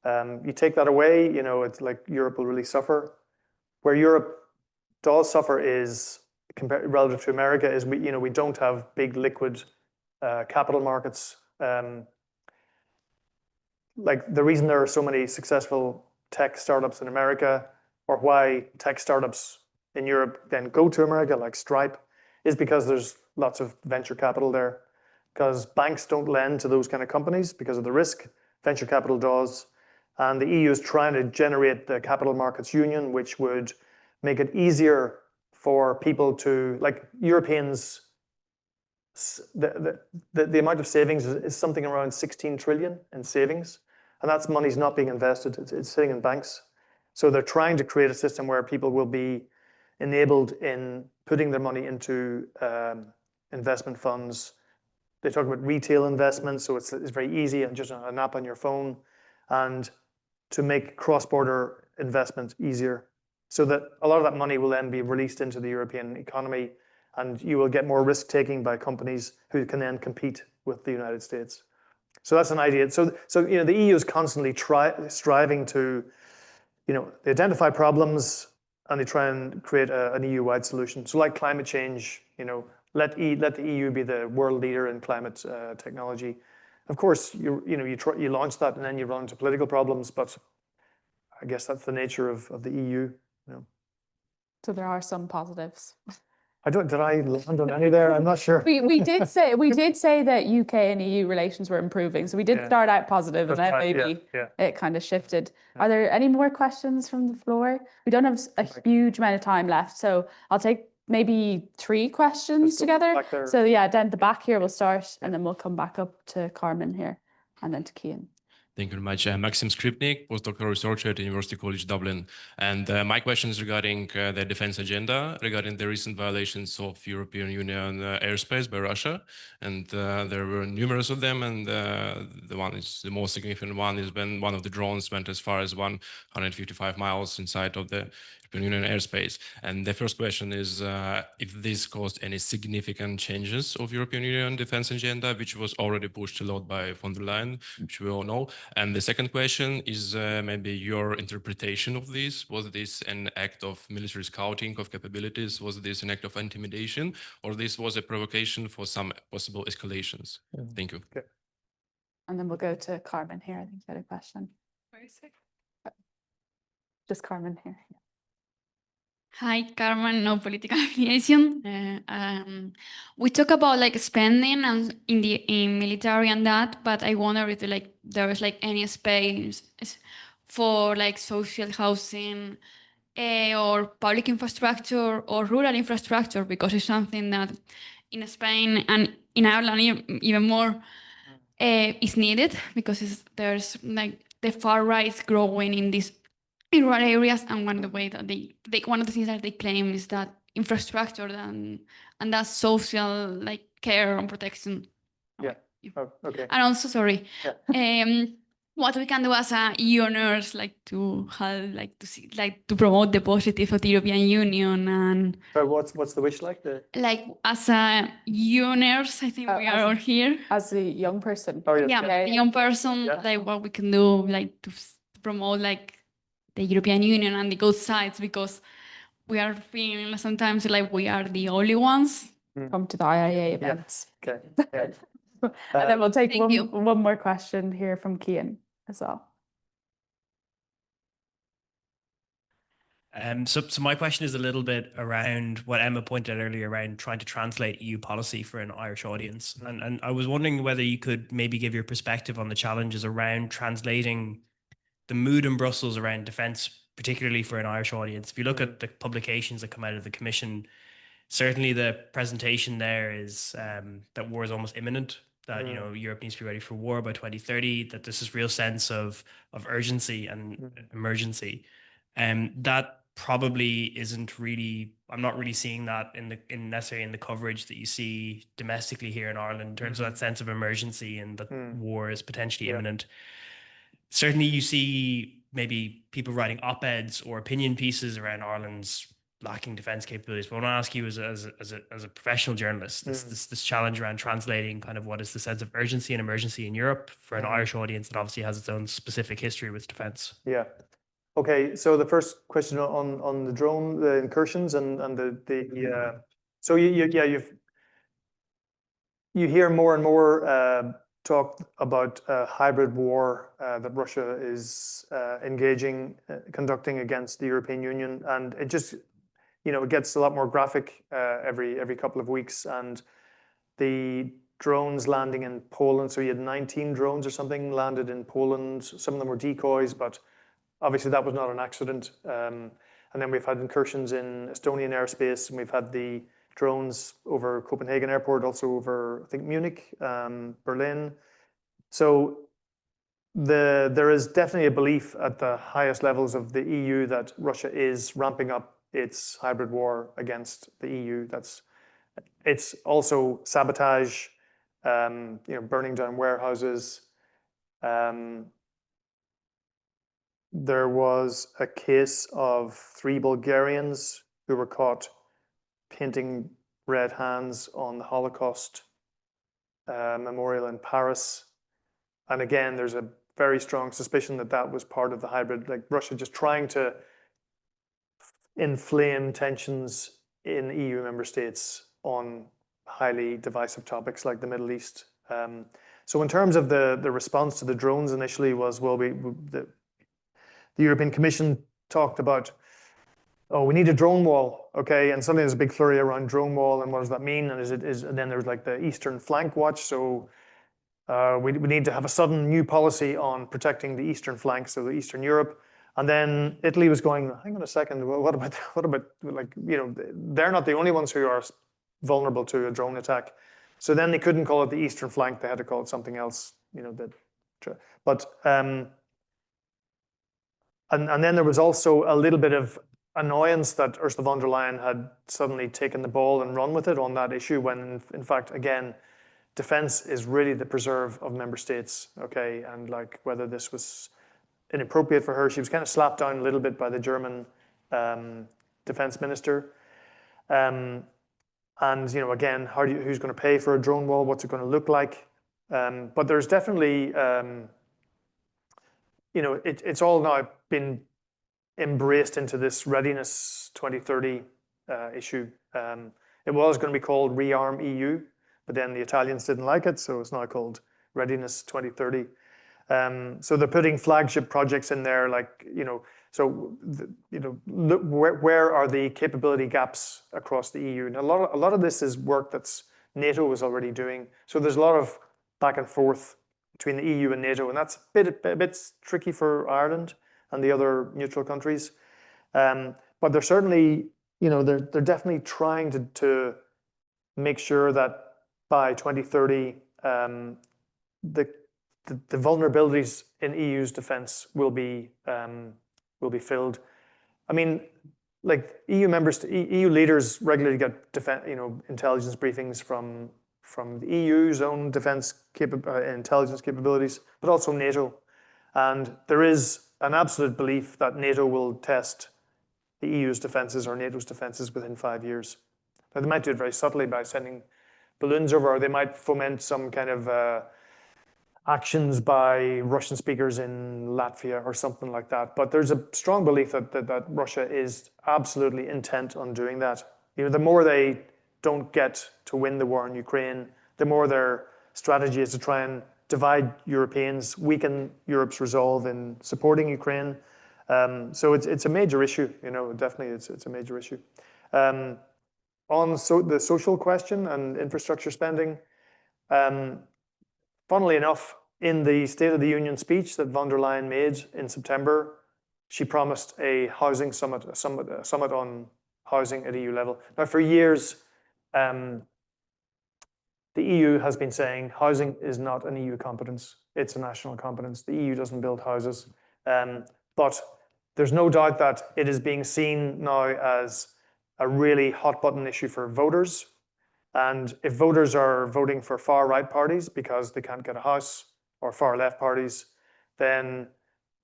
You take that away, it's like Europe will really suffer. Where Europe does suffer is relative to America is we don't have big liquid capital markets. Like the reason there are so many successful tech startups in America, or why tech startups in Europe then go to America, like Stripe, is because there's lots of venture capital there. Because banks don't lend to those kind of companies because of the risk. Venture capital does. And the EU is trying to generate the capital markets union, which would make it easier for people to, like Europeans, the amount of savings is something around 16 trillion in savings. And that's money's not being invested. It's sitting in banks. So they're trying to create a system where people will be enabled in putting their money into investment funds. They talk about retail investments, so it's very easy and just an app on your phone, and to make cross-border investment easier, so that a lot of that money will then be released into the European economy, and you will get more risk-taking by companies who can then compete with the United States. So that's an idea. So the EU is constantly striving to, they identify problems and they try and create an EU-wide solution. So like climate change, let the EU be the world leader in climate technology. Of course, you launch that and then you run into political problems, but I guess that's the nature of the EU. So there are some positives. Did I land on any there? I'm not sure. We did say that UK and EU relations were improving. So we did start out positive, and then maybe it kind of shifted. Are there any more questions from the floor? We don't have a huge amount of time left, so I'll take maybe 3 questions together. So down the back here we'll start, and then we'll come back up to Carmen here, and then to Cian. Thank you very much. Maxim Skripnik, postdoctoral researcher at University College Dublin. And my question is regarding the defense agenda, regarding the recent violations of European Union airspace by Russia. And there were numerous of them. And the most significant one is when one of the drones went as far as 155 miles inside of the European Union airspace. And the first question is if this caused any significant changes of European Union defense agenda, which was already pushed a lot by von der Leyen, which we all know. And the second question is maybe your interpretation of this. Was this an act of military scouting of capabilities? Was this an act of intimidation? Or this was a provocation for some possible escalations? Thank you. Okay. And then we'll go to Carmen here. I think you had a question. Just Carmen here. Hi, Carmen, no political affiliation. We talk about like spending and in military and that, but I wonder if like there is like any space for like social housing or public infrastructure or rural infrastructure, because it's something that in Spain and in Ireland even more is needed, because there's like the far right growing in these in rural areas, and one of the way that one of the things that they claim is that infrastructure and that social like care and protection. Yeah. Oh, okay. And also, sorry, Yeah. what we can do as a EU nurse, like to help, like to see, like to promote the positive of the European Union, and So what's the wish like? like as a EU nurse, I think we are all here. As a young person. Oh, yes, Yeah, yes. the young person, Yeah. like what we can do, like to promote like the European Union and the good sides, because we are feeling sometimes like we are the only ones. Come to the IIEA events. Okay. Yeah. And then we'll take Thank you. one more question here from Cian as well. So my question is a little bit around what Emma pointed out earlier around trying to translate EU policy for an Irish audience. And I was wondering whether you could maybe give your perspective on the challenges around translating the mood in Brussels around defence, particularly for an Irish audience. If you look at the publications that come out of the Commission, certainly the presentation there is that war is almost imminent, that Europe needs to be ready for war by 2030, that there's this real sense of urgency and emergency. That probably isn't really, I'm not really seeing that necessarily in the coverage that you see domestically here in Ireland in terms of that sense of emergency and that war is potentially imminent. Certainly you see maybe people writing op-eds or opinion pieces around Ireland's lacking defense capabilities. But I want to ask you as a professional journalist, this challenge around translating kind of what is the sense of urgency and emergency in Europe for an Irish audience that obviously has its own specific history with defense. Yeah. Okay. So the first question on the drone, the incursions and so you hear more and more talk about hybrid war that Russia is conducting against the European Union, and it just it gets a lot more graphic every couple of weeks. And the drones landing in Poland, so you had 19 drones or something landed in Poland. Some of them were decoys, but obviously that was not an accident. And then we've had incursions in Estonian airspace, and we've had the drones over Copenhagen airport, also over, I think, Munich, Berlin. So there is definitely a belief at the highest levels of the EU that Russia is ramping up its hybrid war against the EU. It's also sabotage, burning down warehouses. There was a case of 3 Bulgarians who were caught painting red hands on the Holocaust memorial in Paris. And again, there's a very strong suspicion that that was part of the hybrid, like Russia just trying to inflame tensions in EU member states on highly divisive topics like the Middle East. So in terms of the response to the drones initially was, well, the European Commission talked about, oh, we need a drone wall, okay? And suddenly there's a big flurry around drone wall, and what does that mean? And and then there's like the Eastern Flank Watch. So we need to have a sudden new policy on protecting the Eastern flank, so the Eastern Europe. And then Italy was going, hang on a second, what about like, they're not the only ones who are vulnerable to a drone attack. So then they couldn't call it the Eastern flank, they had to call it something else, that But and then there was also a little bit of annoyance that Ursula von der Leyen had suddenly taken the ball and run with it on that issue, when in fact, again, defense is really the preserve of member states, okay? And like whether this was inappropriate for her, she was kind of slapped down a little bit by the German defense minister. And again, who's going to pay for a drone wall? What's it going to look like? But there's definitely, it's all now been embraced into this Readiness 2030 issue. It was going to be called Rearm EU, but then the Italians didn't like it, so it's now called Readiness 2030. So they're putting flagship projects in there, like, look, where are the capability gaps across the EU? And a lot of this is work that's NATO was already doing. So there's a lot of back and forth between the EU and NATO, and that's a bit tricky for Ireland and the other neutral countries. But they're certainly, they're definitely trying to make sure that by 2030, the vulnerabilities in EU's defense will be filled. I mean, like EU leaders regularly get intelligence briefings from the EU's own defense intelligence capabilities, but also NATO. And there is an absolute belief that NATO will test the EU's defenses or NATO's defenses within 5 years. Now, they might do it very subtly by sending balloons over, or they might foment some kind of actions by Russian speakers in Latvia or something like that. But there's a strong belief that Russia is absolutely intent on doing that. The more they don't get to win the war in Ukraine, the more their strategy is to try and divide Europeans, weaken Europe's resolve in supporting Ukraine. So it's a major issue. Definitely it's a major issue. On the social question and infrastructure spending, funnily enough, in the State of the Union speech that von der Leyen made in September, she promised a housing summit, a summit on housing at EU level. Now, for years, the EU has been saying housing is not an EU competence; it's a national competence. The EU doesn't build houses, but there's no doubt that it is being seen now as a really hot button issue for voters. And if voters are voting for far right parties because they can't get a house, or far left parties, then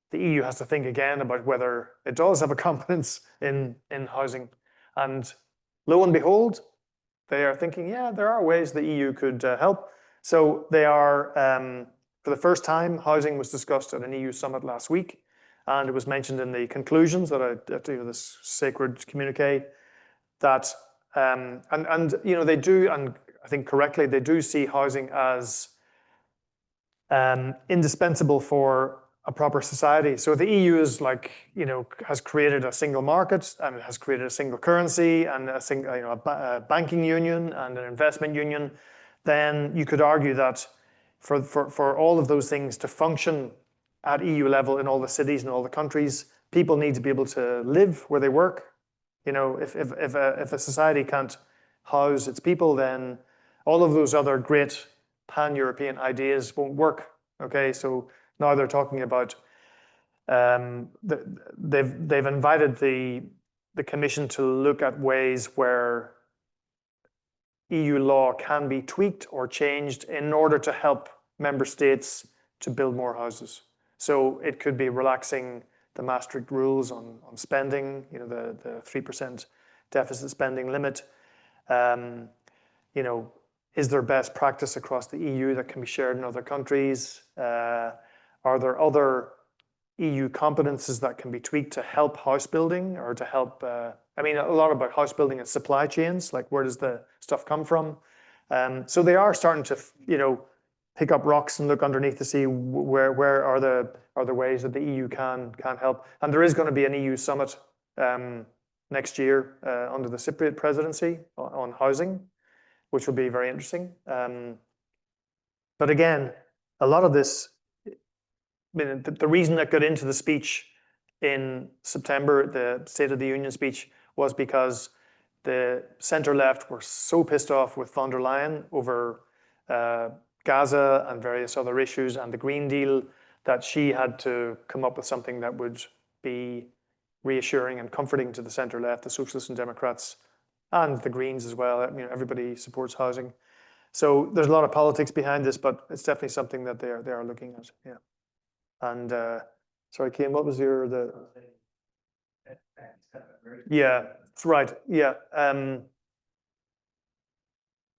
the EU has to think again about whether it does have a competence in housing. And lo and behold, they are thinking, yeah, there are ways the EU could help. So they are, for the first time, housing was discussed at an EU summit last week, and it was mentioned in the conclusions that this sacred communique that they do, and I think correctly, they do see housing as indispensable for a proper society. So the EU is has created a single market and it has created a single currency and a banking union and an investment union. Then you could argue that for all of those things to function at EU level in all the cities and all the countries, people need to be able to live where they work. If a society can't house its people, then all of those other great pan-European ideas won't work. Okay, so now they're talking about they've invited the Commission to look at ways where EU law can be tweaked or changed in order to help member states to build more houses. So it could be relaxing the Maastricht rules on spending, the 3% deficit spending limit. Is there best practice across the EU that can be shared in other countries? Are there other EU competences that can be tweaked to help house building or to help? A lot about house building and supply chains, like where does the stuff come from? So they are starting to, pick up rocks and look underneath to see where are the ways that the EU can help. And there is going to be an EU summit next year under the Cypriot presidency on housing, which will be very interesting. But again, a lot of this, the reason that got into the speech in September, the State of the Union speech, was because the centre-left were so pissed off with von der Leyen over Gaza and various other issues and the Green Deal, that she had to come up with something that would be reassuring and comforting to the centre left, the Socialists and Democrats, and the Greens as well. Everybody supports housing. So there's a lot of politics behind this, but it's definitely something that they are looking at. Yeah. And sorry, Cian, what was your Yeah, that's right. Yeah.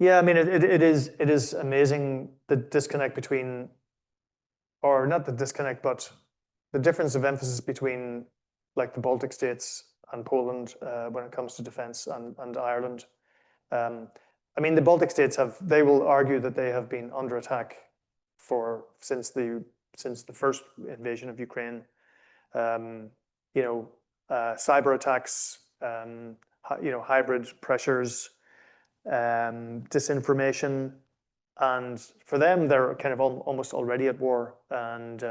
Yeah, I mean, it is amazing, the disconnect between, or not the disconnect, but the difference of emphasis between like the Baltic states and Poland when it comes to defense, and Ireland. I mean, the Baltic states they will argue that they have been under attack since the first invasion of Ukraine. Cyber attacks, hybrid pressures, disinformation, and for them, they're kind of almost already at war, and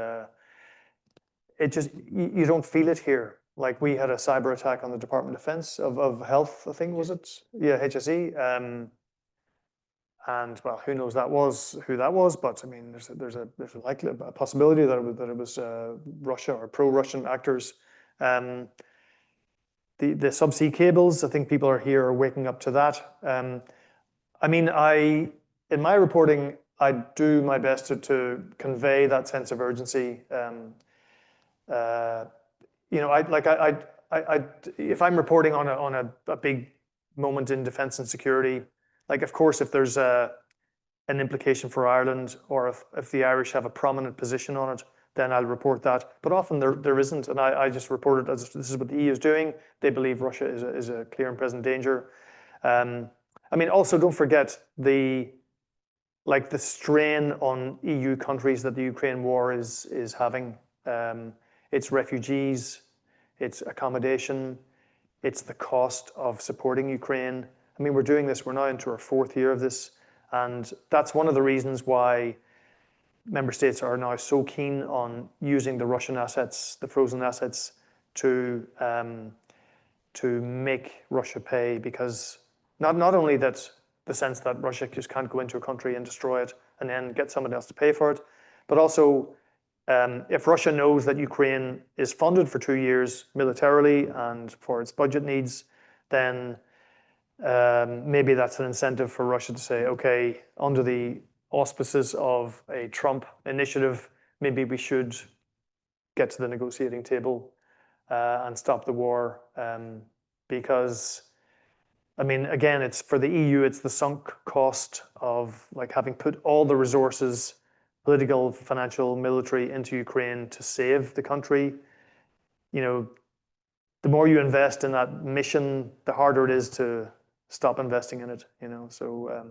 it just, you don't feel it here. Like, we had a cyber attack on the Department of Defense of Health, I think, was it? Yeah, HSE. And well, who knows who that was, but I mean, there's a likely a possibility that it was Russia or pro-Russian actors. The subsea cables, I think people are waking up to that. I mean, in my reporting, I do my best to convey that sense of urgency. If I'm reporting on a big moment in defence and security, like, of course, if there's an implication for Ireland, or if the Irish have a prominent position on it, then I'll report that. But often there isn't, and I just report it as this is what the EU is doing. They believe Russia is a clear and present danger. I mean, also, don't forget the strain on EU countries that the Ukraine war is having. It's refugees, it's accommodation, it's the cost of supporting Ukraine. I mean, we're now into our 4th year of this, and that's one of the reasons why member states are now so keen on using the Russian assets, the frozen assets, to make Russia pay, because not only that, the sense that Russia just can't go into a country and destroy it and then get someone else to pay for it, but also if Russia knows that Ukraine is funded for 2 years militarily and for its budget needs, then maybe that's an incentive for Russia to say, okay, under the auspices of a Trump initiative, maybe we should get to the negotiating table and stop the war, because, I mean, again, it's for the EU, it's the sunk cost of like having put all the resources, political, financial, military, into Ukraine to save the country. The more you invest in that mission, the harder it is to stop investing in it. So,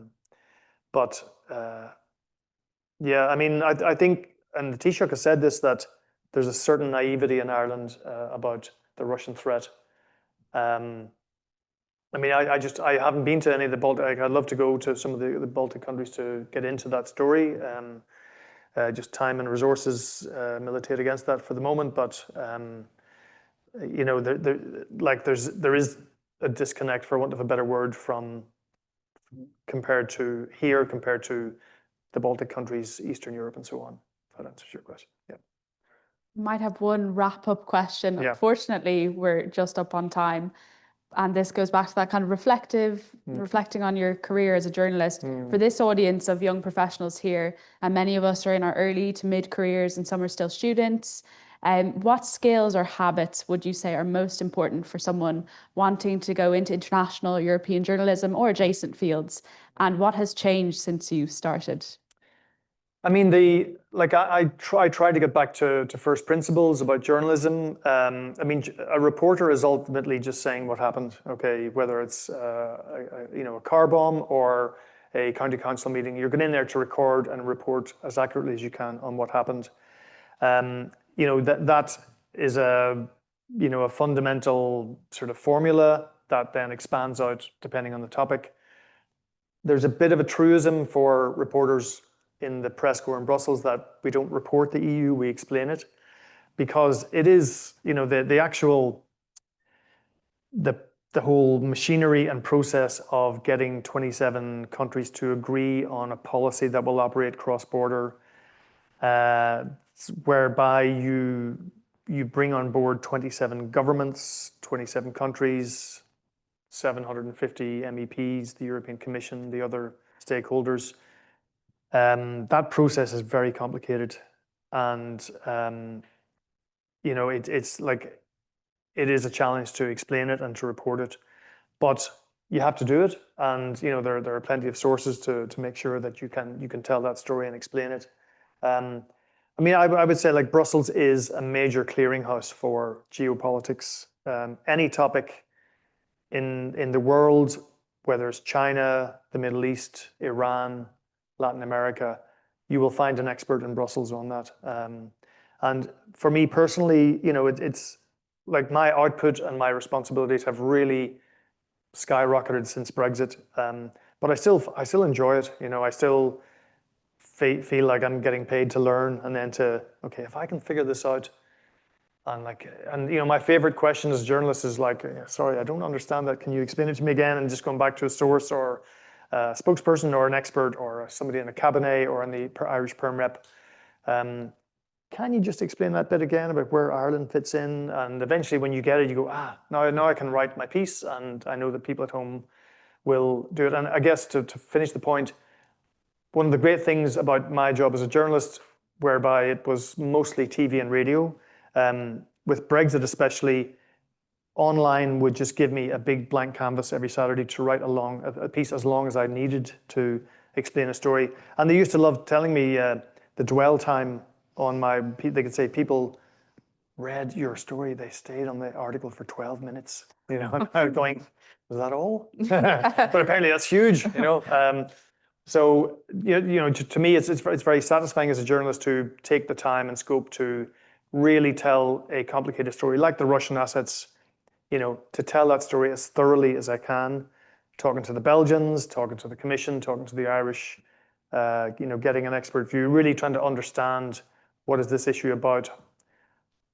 yeah, I mean, I think, and the Taoiseach has said this, that there's a certain naivety in Ireland about the Russian threat. I mean, I haven't been to any of the Baltic. I'd love to go to some of the Baltic countries to get into that story. Just time and resources militate against that for the moment. But there is a disconnect, for want of a better word, compared to the Baltic countries, Eastern Europe, and so on. If that answers your question. Yeah. Might have one wrap-up question. Yeah. Unfortunately, we're just up on time. And this goes back to that kind of reflecting on your career as a journalist. For this audience of young professionals here, and many of us are in our early to mid-careers and some are still students, what skills or habits would you say are most important for someone wanting to go into international European journalism or adjacent fields? And what has changed since you started? I mean, I try to get back to first principles about journalism. I mean, a reporter is ultimately just saying what happened. Okay, whether it's a car bomb or a county council meeting, you're going in there to record and report as accurately as you can on what happened. That is a fundamental sort of formula that then expands out depending on the topic. There's a bit of a truism for reporters in the press corps in Brussels that we don't report the EU, we explain it, because it is, the the whole machinery and process of getting 27 countries to agree on a policy that will operate cross-border, whereby you bring on board 27 governments, 27 countries, 750 MEPs, the European Commission, the other stakeholders. That process is very complicated, and it's like it is a challenge to explain it and to report it, but you have to do it, and there are plenty of sources to make sure that you can tell that story and explain it. I mean, I would say like Brussels is a major clearinghouse for geopolitics. Any topic in the world, whether it's China, the Middle East, Iran, Latin America, you will find an expert in Brussels on that. And for me personally, it's like my output and my responsibilities have really skyrocketed since Brexit. But I still enjoy it. I still feel like I'm getting paid to learn, and then okay, if I can figure this out, and my favorite question as a journalist is like, sorry, I don't understand that. Can you explain it to me again? And just going back to a source or a spokesperson or an expert or somebody in a cabinet or in the Irish Perm Rep. Can you just explain that bit again about where Ireland fits in? And eventually when you get it, you go, now I can write my piece, and I know that people at home will do it. And I guess to finish the point, one of the great things about my job as a journalist, whereby it was mostly TV and radio, with Brexit especially, online would just give me a big blank canvas every Saturday to write a piece as long as I needed to explain a story. And they used to love telling me the dwell time on they could say people read your story, they stayed on the article for 12 minutes. And I was going, was that all? But apparently that's huge, So, to me, it's very satisfying as a journalist to take the time and scope to really tell a complicated story like the Russian assets, to tell that story as thoroughly as I can, talking to the Belgians, talking to the Commission, talking to the Irish, getting an expert view, really trying to understand what is this issue about,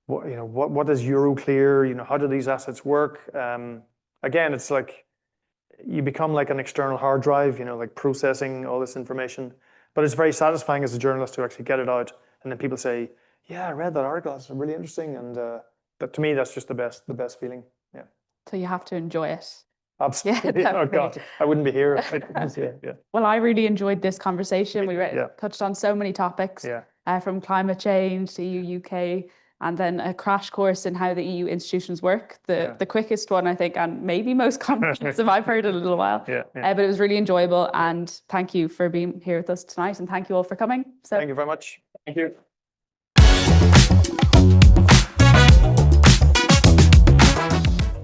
what is Euroclear, how do these assets work? Again, it's like, you become like an external hard drive, like processing all this information. But it's very satisfying as a journalist to actually get it out, and then people say, "Yeah, I read that article. It's really interesting." And that, to me, that's just the best feeling. Yeah. So you have to enjoy it. Absolutely. Yeah, oh God, I wouldn't be here. Yeah. Well, I really enjoyed this conversation. We touched on so many topics, from climate change to EU, UK, and then a crash course in how the EU institutions work. The quickest one, I think, and maybe most comprehensive I've heard in a little while. But it was really enjoyable, and thank you for being here with us tonight, and thank you all for coming. Thank you very much. Thank you.